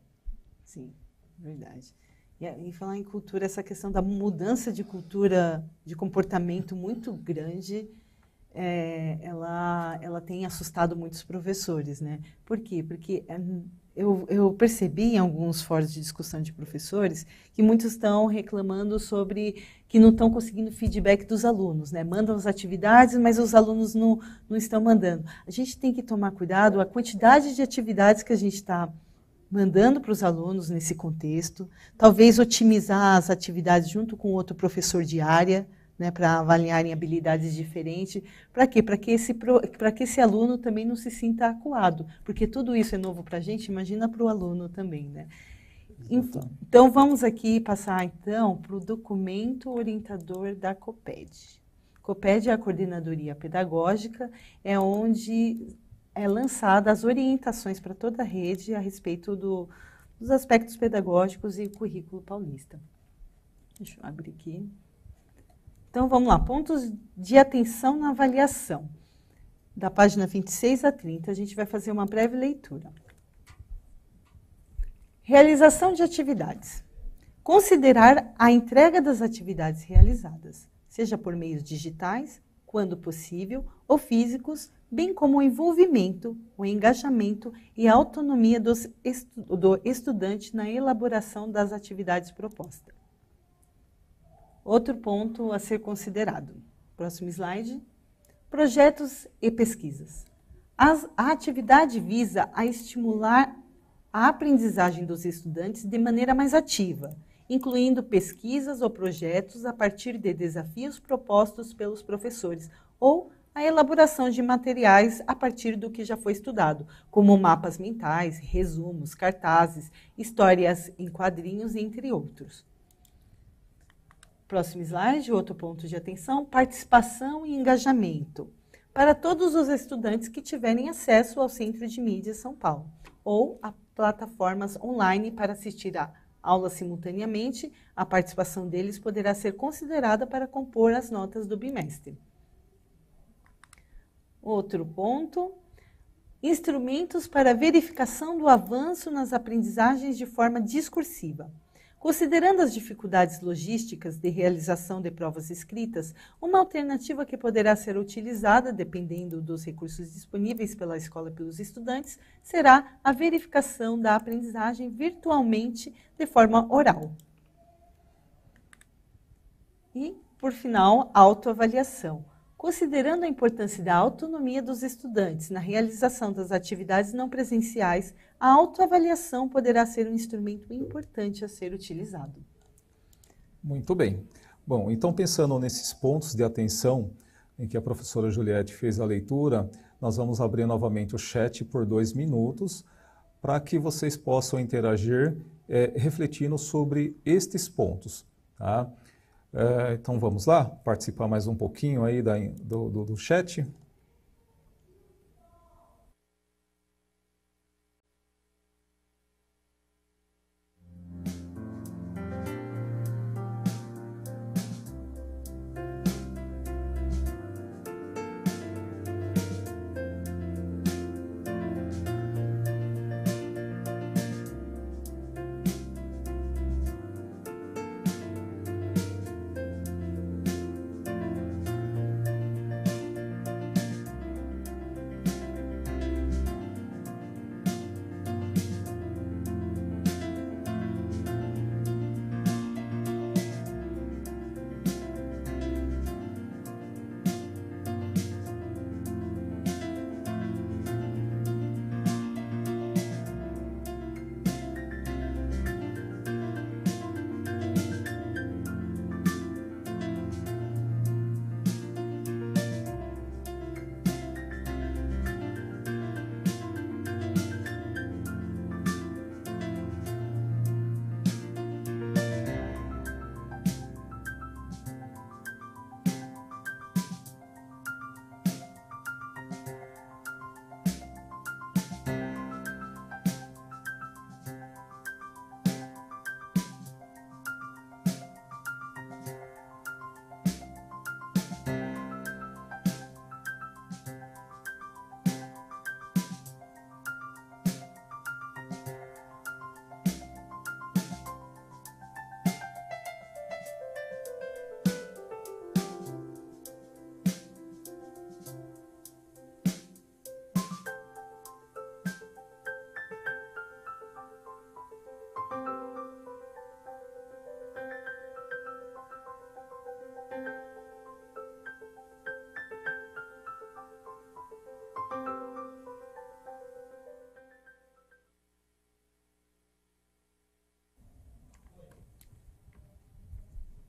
Sim, verdade. E falar em cultura, essa questão da mudança de cultura, de comportamento muito grande, ela tem assustado muitos professores, né? Por quê? Porque eu percebi em alguns fóruns de discussão de professores que muitos estão reclamando sobre que não estão conseguindo feedback dos alunos, né? Mandam as atividades, mas os alunos não estão mandando. A gente tem que tomar cuidado, a quantidade de atividades que a gente está mandando para os alunos nesse contexto, talvez otimizar as atividades junto com outro professor de área, né, para avaliarem habilidades diferentes. Para quê? Para que esse aluno também não se sinta acuado, porque tudo isso é novo para a gente, imagina para o aluno também, né? Então, vamos aqui passar então para o documento orientador da COPED. COPED é a Coordenadoria Pedagógica, é onde é lançada as orientações para toda a rede a respeito dos aspectos pedagógicos e currículo paulista. Deixa eu abrir aqui. Então, vamos lá. Pontos de atenção na avaliação. Da página 26 a 30, a gente vai fazer uma breve leitura. Realização de atividades. Considerar a entrega das atividades realizadas, seja por meios digitais, quando possível, ou físicos, bem como o envolvimento, o engajamento e a autonomia do estudante na elaboração das atividades propostas. Outro ponto a ser considerado. Próximo slide. Projetos e pesquisas. A atividade visa a estimular a aprendizagem dos estudantes de maneira mais ativa, incluindo pesquisas ou projetos a partir de desafios propostos pelos professores ou a elaboração de materiais a partir do que já foi estudado, como mapas mentais, resumos, cartazes, histórias em quadrinhos, entre outros. Próximo slide, outro ponto de atenção, participação e engajamento. Para todos os estudantes que tiverem acesso ao Centro de Mídias São Paulo ou a plataformas online para assistir a aulas simultaneamente, a participação deles poderá ser considerada para compor as notas do bimestre. Outro ponto, instrumentos para verificação do avanço nas aprendizagens de forma discursiva. Considerando as dificuldades logísticas de realização de provas escritas, uma alternativa que poderá ser utilizada, dependendo dos recursos disponíveis pela escola e pelos estudantes, será a verificação da aprendizagem virtualmente de forma oral. E, por final, autoavaliação. Considerando a importância da autonomia dos estudantes na realização das atividades não presenciais, a autoavaliação poderá ser um instrumento importante a ser utilizado. Muito bem. Bom, então pensando nesses pontos de atenção em que a professora Juliette fez a leitura, nós vamos abrir novamente o chat por 2 minutos para que vocês possam interagir refletindo sobre estes pontos, tá? Então vamos lá, participar mais um pouquinho aí do chat.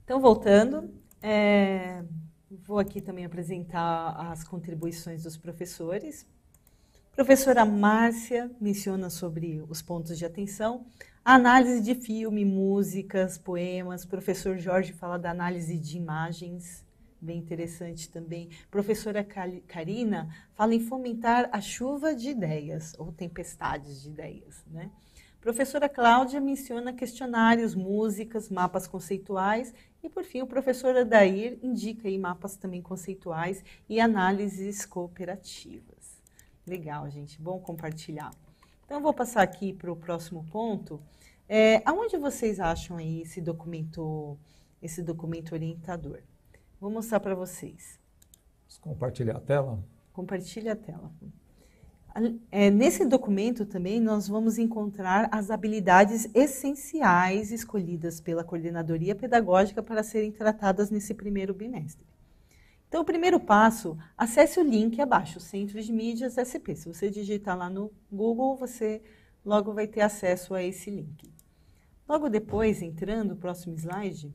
Então, voltando, vou aqui também apresentar as contribuições dos professores. Professora Márcia menciona sobre os pontos de atenção, a análise de filme, músicas, poemas. Professor Jorge fala da análise de imagens, bem interessante também. Professora Karina fala em fomentar a chuva de ideias, ou tempestades de ideias, né? Professora Cláudia menciona questionários, músicas, mapas conceituais. E, por fim, o professor Adair indica aí mapas também conceituais e análises cooperativas. Legal, gente. Bom compartilhar. Então, eu vou passar aqui para o próximo ponto. Aonde vocês acham aí esse documento orientador? Vou mostrar para vocês. Vamos compartilhar a tela? Compartilhe a tela. Nesse documento também nós vamos encontrar as habilidades essenciais escolhidas pela coordenadoria pedagógica para serem tratadas nesse primeiro bimestre. Então, o primeiro passo, acesse o link abaixo, Centro de Mídias SP. Se você digitar lá no Google, você logo vai ter acesso a esse link. Logo depois, entrando, próximo slide,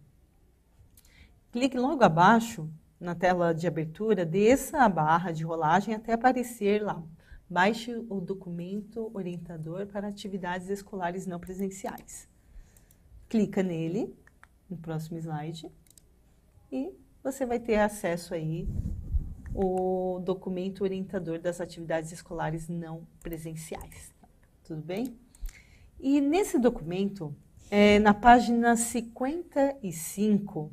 clique logo abaixo, na tela de abertura, desça a barra de rolagem até aparecer lá. Baixe o documento orientador para atividades escolares não presenciais. Clica nele, no próximo slide, e você vai ter acesso aí ao documento orientador das atividades escolares não presenciais. Tudo bem? E nesse documento, na página 55,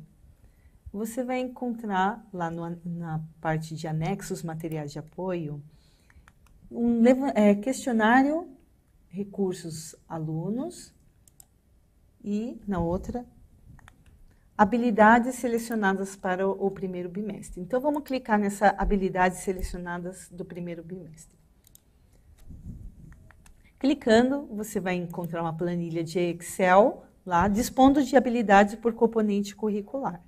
você vai encontrar lá na parte de anexos, materiais de apoio, questionário, recursos alunos e, na outra, habilidades selecionadas para o primeiro bimestre. Então, vamos clicar nessa habilidades selecionadas do primeiro bimestre. Clicando, você vai encontrar uma planilha de Excel, lá, dispondo de habilidades por componente curricular.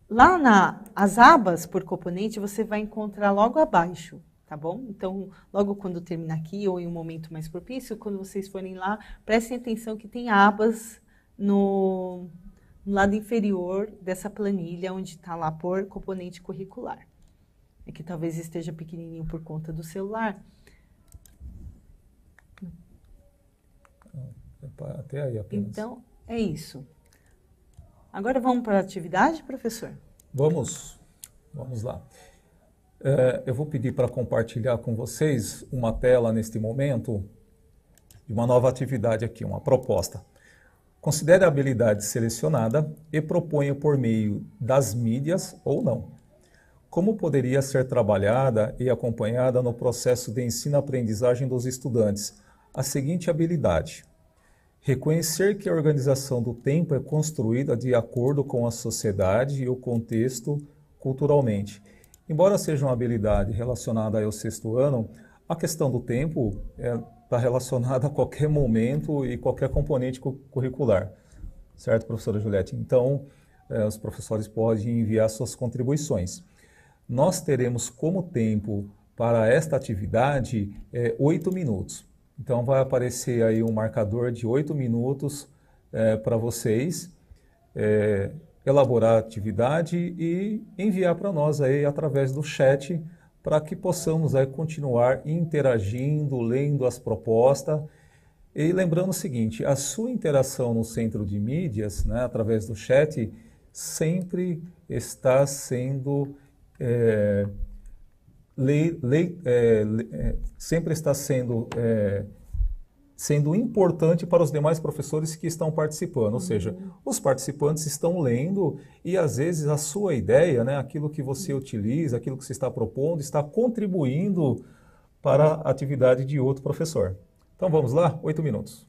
Lá nas abas por componente, você vai encontrar logo abaixo. Tá bom? Então, logo quando terminar aqui, ou em um momento mais propício, quando vocês forem lá, prestem atenção que tem abas no lado inferior dessa planilha, onde está lá por componente curricular. É que talvez esteja pequenininho por conta do celular. Até aí apenas. Então, é isso. Agora vamos para a atividade, professor? Vamos lá. Eu vou pedir para compartilhar com vocês uma tela neste momento de uma nova atividade aqui, uma proposta. Considere a habilidade selecionada e proponha por meio das mídias ou não. Como poderia ser trabalhada e acompanhada no processo de ensino-aprendizagem dos estudantes a seguinte habilidade: reconhecer que a organização do tempo é construída de acordo com a sociedade e o contexto culturalmente. Embora seja uma habilidade relacionada ao sexto ano, a questão do tempo está relacionada a qualquer momento e qualquer componente curricular. Certo, professora Juliette? Então, os professores podem enviar suas contribuições. Nós teremos como tempo para esta atividade 8 minutos. Então, vai aparecer aí um marcador de 8 minutos para vocês elaborar a atividade e enviar para nós aí através do chat para que possamos aí continuar interagindo, lendo as propostas. E lembrando o seguinte, a sua interação no Centro de Mídias, né, através do chat, sempre está sendo sendo importante para os demais professores que estão participando, ou seja, os participantes estão lendo e às vezes a sua ideia, né, aquilo que você utiliza, aquilo que você está propondo, está contribuindo para a atividade de outro professor. Então vamos lá, 8 minutos.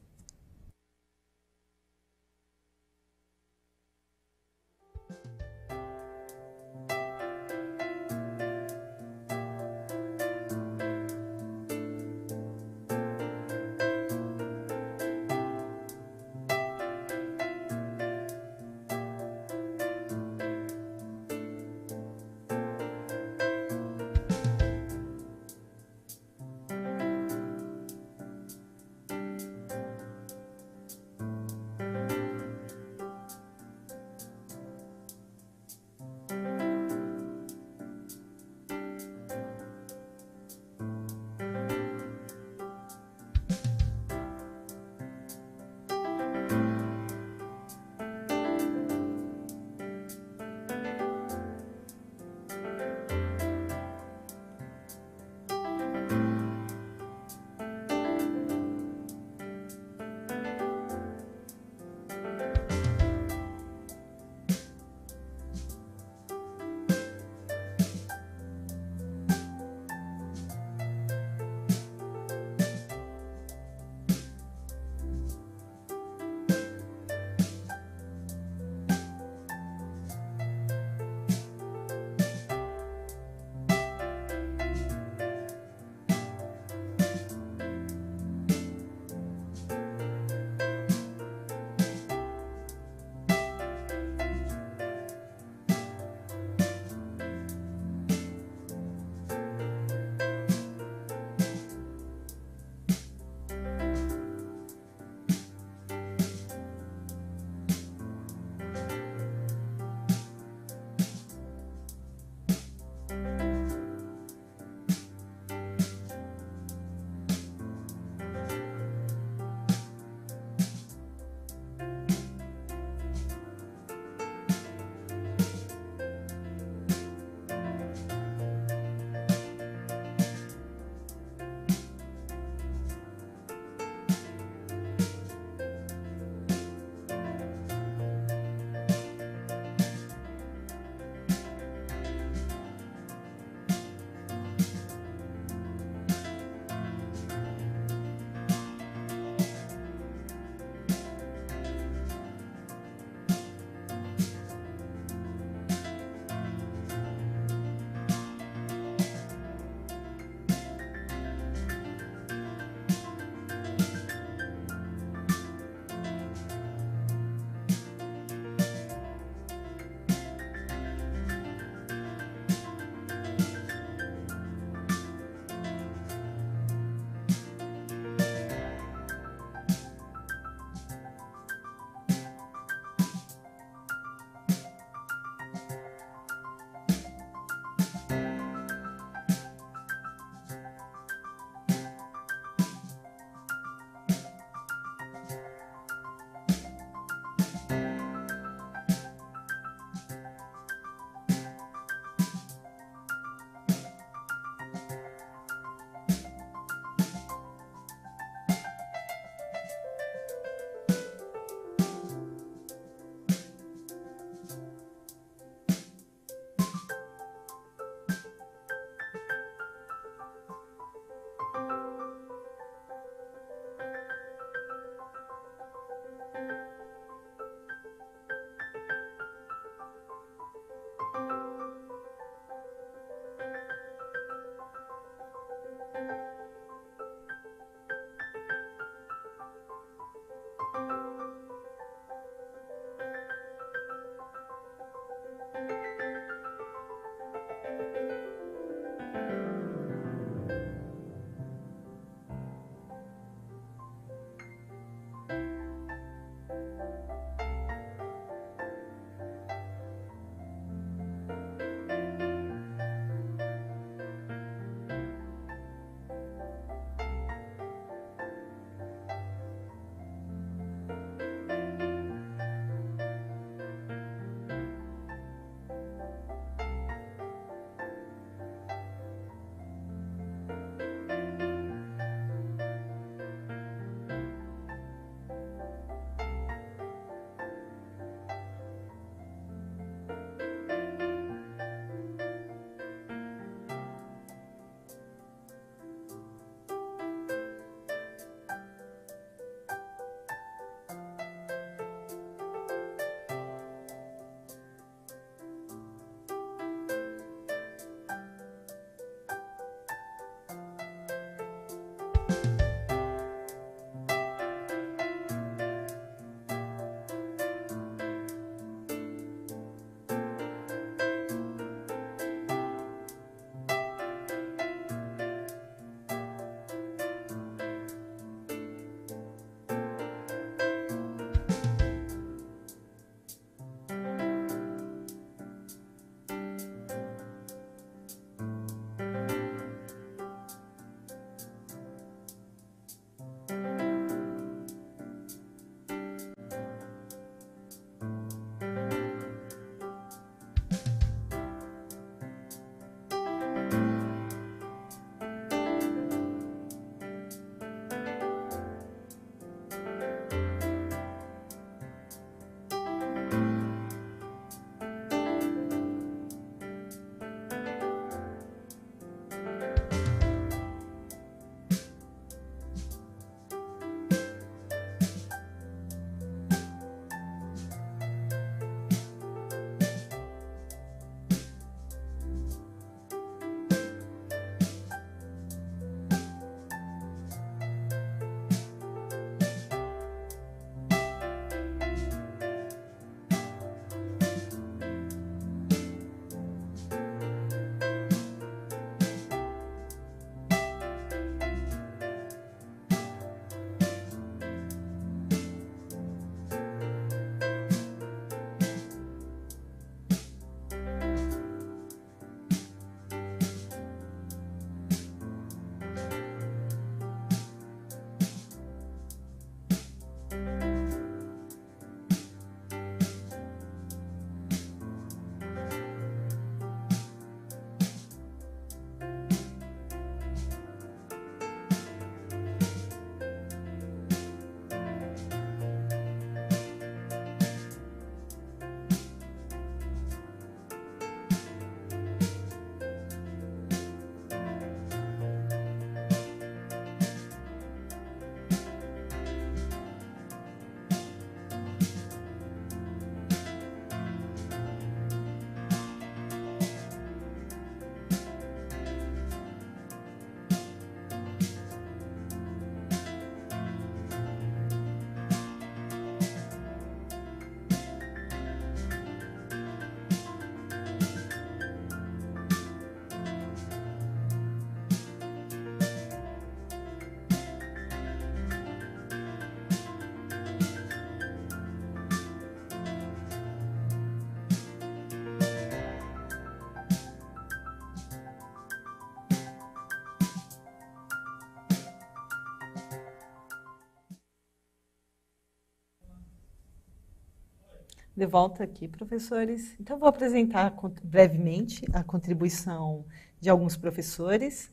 De volta aqui, professores. Então, vou apresentar brevemente a contribuição de alguns professores.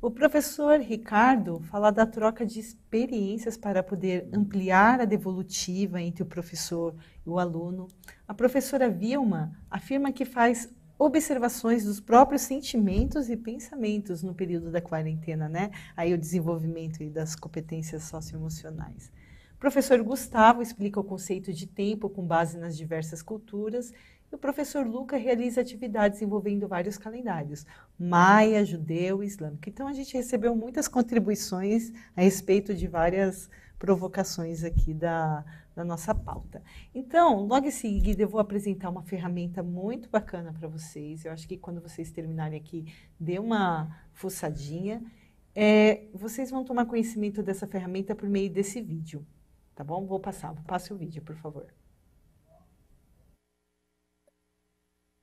O professor Ricardo fala da troca de experiências para poder ampliar a devolutiva entre o professor e o aluno. A professora Vilma afirma que faz observações dos próprios sentimentos e pensamentos no período da quarentena, né? Aí o desenvolvimento das competências socioemocionais. O professor Gustavo explica o conceito de tempo com base nas diversas culturas e o professor Luca realiza atividades envolvendo vários calendários, maia, judeu e islâmico. Então, a gente recebeu muitas contribuições a respeito de várias provocações aqui da nossa pauta. Então, logo em seguida, eu vou apresentar uma ferramenta muito bacana para vocês. Eu acho que quando vocês terminarem aqui, dê uma fuçadinha. Vocês vão tomar conhecimento dessa ferramenta por meio desse vídeo. Tá bom? Passe o vídeo, por favor.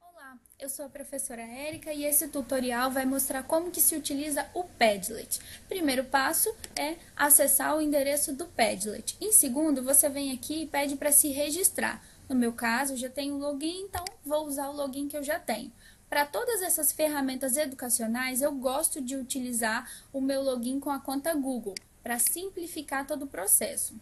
Olá, eu sou a professora Érica e esse tutorial vai mostrar como que se utiliza o Padlet. Primeiro passo é acessar o endereço do Padlet. Em segundo, você vem aqui e pede para se registrar. No meu caso, eu já tenho login, então vou usar o login que eu já tenho. Para todas essas ferramentas educacionais, eu gosto de utilizar o meu login com a conta Google, para simplificar todo o processo.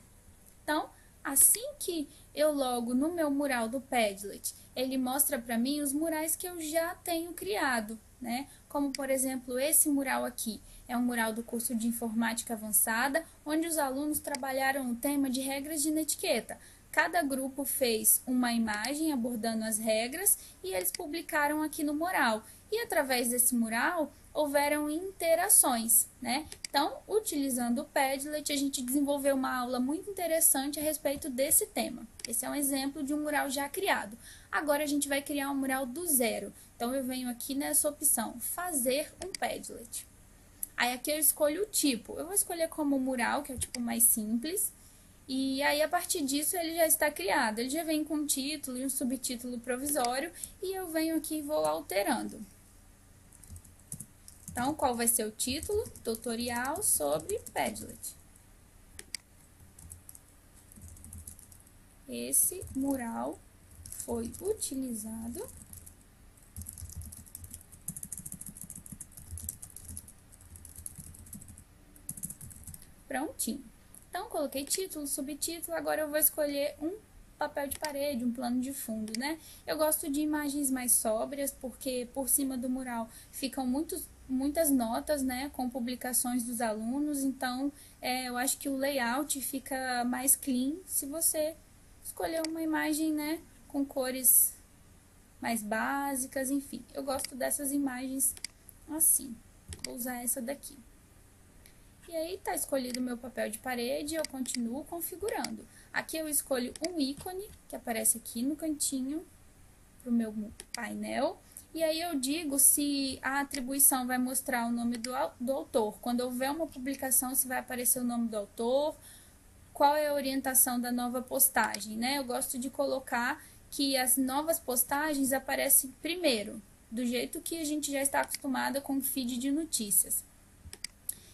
Então, assim que eu logo no meu mural do Padlet, ele mostra para mim os murais que eu já tenho criado, né? Como, por exemplo, esse mural aqui. É um mural do curso de Informática Avançada, onde os alunos trabalharam o tema de regras de netiqueta. Cada grupo fez uma imagem abordando as regras e eles publicaram aqui no mural. E através desse mural, houveram interações, né? Então, utilizando o Padlet, a gente desenvolveu uma aula muito interessante a respeito desse tema. Esse é um exemplo de um mural já criado. Agora, a gente vai criar um mural do zero. Então, eu venho aqui nessa opção, fazer um Padlet. Aí, aqui eu escolho o tipo. Eu vou escolher como mural, que é o tipo mais simples. E aí, a partir disso, ele já está criado. Ele já vem com um título e um subtítulo provisório. E eu venho aqui e vou alterando. Então, qual vai ser o título? Tutorial sobre Padlet. Esse mural foi utilizado prontinho. Então, coloquei título, subtítulo, agora eu vou escolher um papel de parede, um plano de fundo, né? Eu gosto de imagens mais sóbrias, porque por cima do mural ficam muitas notas, né, com publicações dos alunos, então eu acho que o layout fica mais clean se você escolher uma imagem, né, com cores mais básicas, enfim. Eu gosto dessas imagens assim, vou usar essa daqui. E aí tá escolhido o meu papel de parede, eu continuo configurando. Aqui eu escolho um ícone, que aparece aqui no cantinho, pro meu painel. E aí eu digo se a atribuição vai mostrar o nome do autor. Quando houver uma publicação, se vai aparecer o nome do autor, qual é a orientação da nova postagem, né? Eu gosto de colocar que as novas postagens aparecem primeiro, do jeito que a gente já está acostumada com o feed de notícias.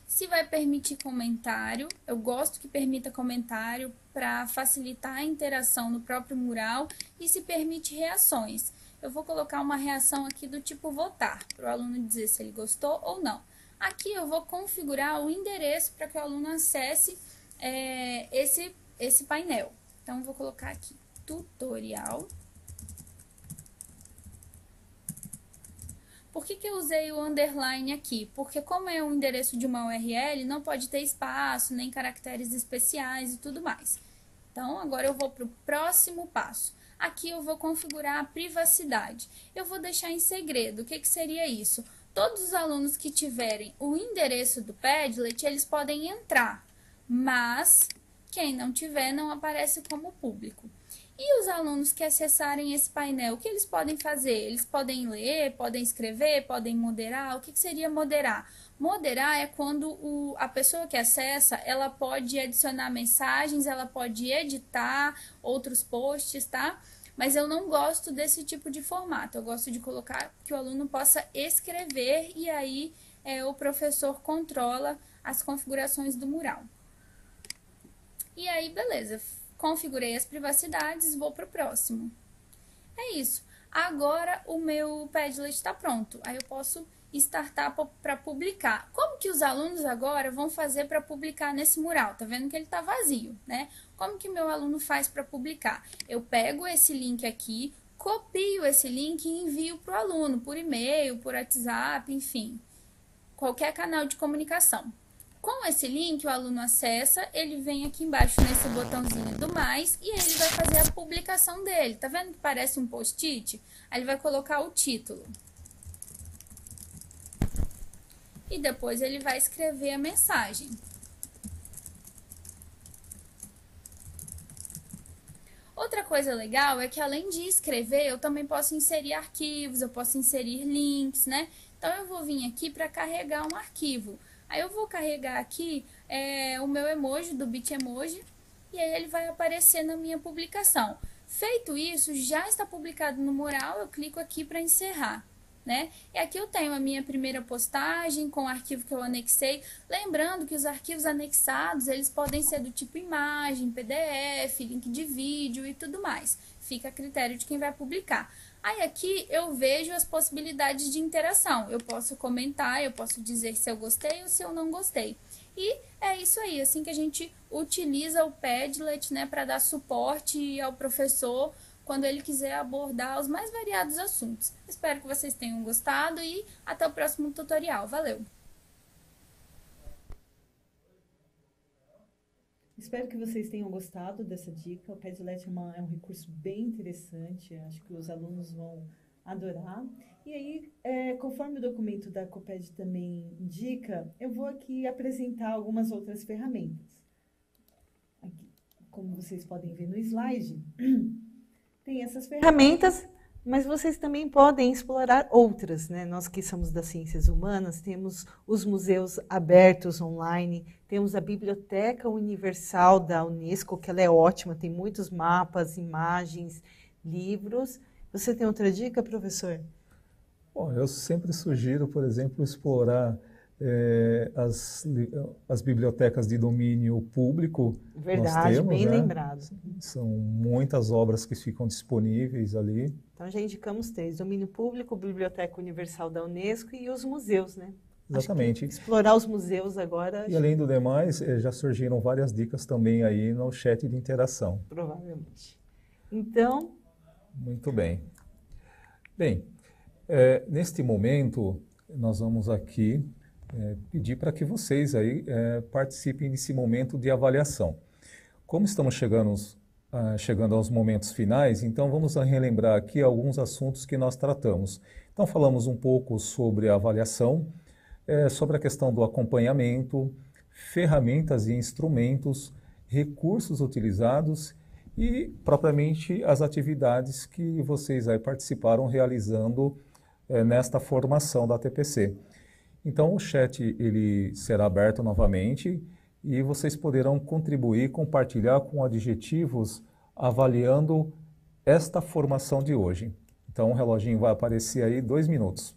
Se vai permitir comentário, eu gosto que permita comentário para facilitar a interação no próprio mural e se permite reações. Eu vou colocar uma reação aqui do tipo votar, para o aluno dizer se ele gostou ou não. Aqui eu vou configurar o endereço para que o aluno acesse esse painel. Então, eu vou colocar aqui tutorial. Por que eu usei o underline aqui? Porque como é o endereço de uma URL, não pode ter espaço, nem caracteres especiais e tudo mais. Então, agora eu vou para o próximo passo. Aqui eu vou configurar a privacidade. Eu vou deixar em segredo. O que seria isso? Todos os alunos que tiverem o endereço do Padlet, eles podem entrar, mas quem não tiver não aparece como público. E os alunos que acessarem esse painel, o que eles podem fazer? Eles podem ler, podem escrever, podem moderar. O que seria moderar? Moderar é quando a pessoa que acessa, ela pode adicionar mensagens, ela pode editar outros posts, tá? Mas eu não gosto desse tipo de formato. Eu gosto de colocar que o aluno possa escrever e aí o professor controla as configurações do mural. E aí, beleza. configurei as privacidades, vou para o próximo. É isso. Agora o meu Padlet está pronto. Aí eu posso startar para publicar. Como que os alunos agora vão fazer para publicar nesse mural? Tá vendo que ele está vazio, né? Como que meu aluno faz para publicar? Eu pego esse link aqui, copio esse link e envio para o aluno, por e-mail, por WhatsApp, enfim, qualquer canal de comunicação. Com esse link, o aluno acessa, ele vem aqui embaixo nesse botãozinho do mais e ele vai fazer a publicação dele. Tá vendo que parece um post-it? Aí ele vai colocar o título. E depois ele vai escrever a mensagem. Outra coisa legal é que além de escrever, eu também posso inserir arquivos, eu posso inserir links, né? Então eu vou vir aqui para carregar um arquivo. Aí eu vou carregar aqui o meu emoji do Bitmoji e aí ele vai aparecer na minha publicação. Feito isso, já está publicado no mural, eu clico aqui para encerrar, né? E aqui eu tenho a minha primeira postagem com o arquivo que eu anexei. Lembrando que os arquivos anexados, eles podem ser do tipo imagem, PDF, link de vídeo e tudo mais. Fica a critério de quem vai publicar. Aí aqui eu vejo as possibilidades de interação. Eu posso comentar, eu posso dizer se eu gostei ou se eu não gostei. E é isso aí, assim que a gente utiliza o Padlet, né, para dar suporte ao professor quando ele quiser abordar os mais variados assuntos. Espero que vocês tenham gostado e até o próximo tutorial. Valeu! Espero que vocês tenham gostado dessa dica. O Padlet é um recurso bem interessante, acho que os alunos vão adorar. E aí, conforme o documento da Coped também indica, eu vou aqui apresentar algumas outras ferramentas. Aqui, como vocês podem ver no slide, tem essas ferramentas, mas vocês também podem explorar outras, né? Nós que somos das ciências humanas, temos os museus abertos online, temos a Biblioteca Universal da Unesco, que ela é ótima, tem muitos mapas, imagens, livros. Você tem outra dica, professor? Bom, eu sempre sugiro, por exemplo, explorar as bibliotecas de domínio público. Verdade, nós temos, bem né? lembrado. São muitas obras que ficam disponíveis ali. Então, já indicamos 3, domínio público, Biblioteca Universal da Unesco e os museus, né? Exatamente. Explorar os museus agora... E além do demais, já surgiram várias dicas também aí no chat de interação. Provavelmente. Então... Muito bem. Bem, neste momento, nós vamos aqui pedir para que vocês aí participem desse momento de avaliação. Como estamos chegando aos momentos finais, então vamos relembrar aqui alguns assuntos que nós tratamos. Então falamos um pouco sobre a avaliação, sobre a questão do acompanhamento, ferramentas e instrumentos, recursos utilizados e propriamente as atividades que vocês aí participaram realizando nesta formação da TPC. Então o chat ele será aberto novamente e vocês poderão contribuir, compartilhar com adjetivos avaliando esta formação de hoje. Então o reloginho vai aparecer aí 2 minutos.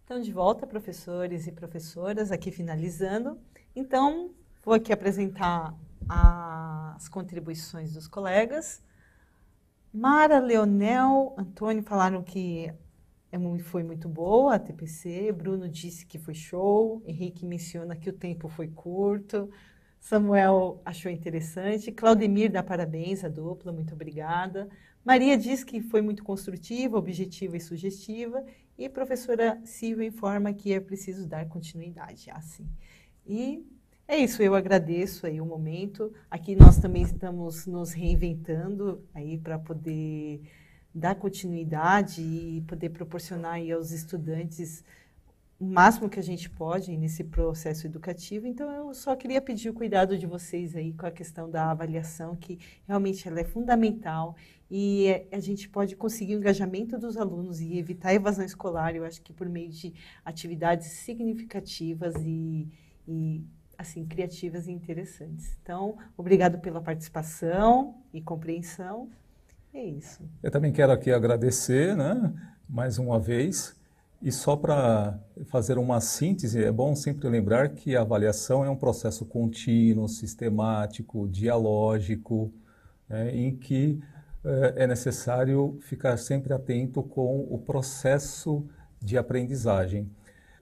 Então, de volta, professores e professoras, aqui finalizando. Então, vou aqui apresentar as contribuições dos colegas. Mara, Leonel, Antônio falaram que foi muito boa a TPC, Bruno disse que foi show, Henrique menciona que o tempo foi curto, Samuel achou interessante, Claudemir dá parabéns à dupla, muito obrigada. Maria diz que foi muito construtiva, objetiva e sugestiva, e a professora Silvia informa que é preciso dar continuidade, assim. E é isso, eu agradeço aí o momento. Aqui nós também estamos nos reinventando aí para poder dar continuidade e poder proporcionar aí aos estudantes o máximo que a gente pode nesse processo educativo. Então, eu só queria pedir o cuidado de vocês aí com a questão da avaliação, que realmente ela é fundamental e a gente pode conseguir o engajamento dos alunos e evitar a evasão escolar, eu acho que por meio de atividades significativas e assim, criativas e interessantes. Então, obrigado pela participação e compreensão. É isso. Eu também quero aqui agradecer, né, mais uma vez. E só para fazer uma síntese, é bom sempre lembrar que a avaliação é um processo contínuo, sistemático, dialógico, né, em que é necessário ficar sempre atento com o processo de aprendizagem.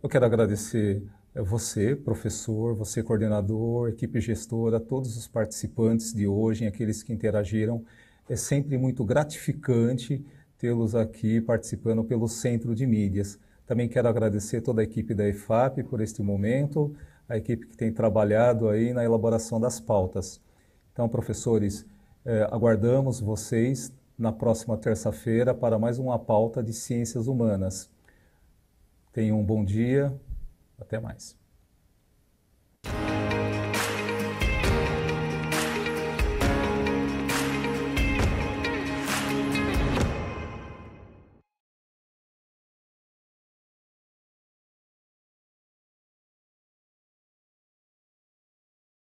Eu quero agradecer você, professor, você, coordenador, equipe gestora, todos os participantes de hoje, aqueles que interagiram. É sempre muito gratificante tê-los aqui participando pelo Centro de Mídias. Também quero agradecer toda a equipe da EFAP por este momento, a equipe que tem trabalhado aí na elaboração das pautas. Então, professores, aguardamos vocês na próxima terça-feira para mais uma pauta de Ciências Humanas. Tenham um bom dia, até mais.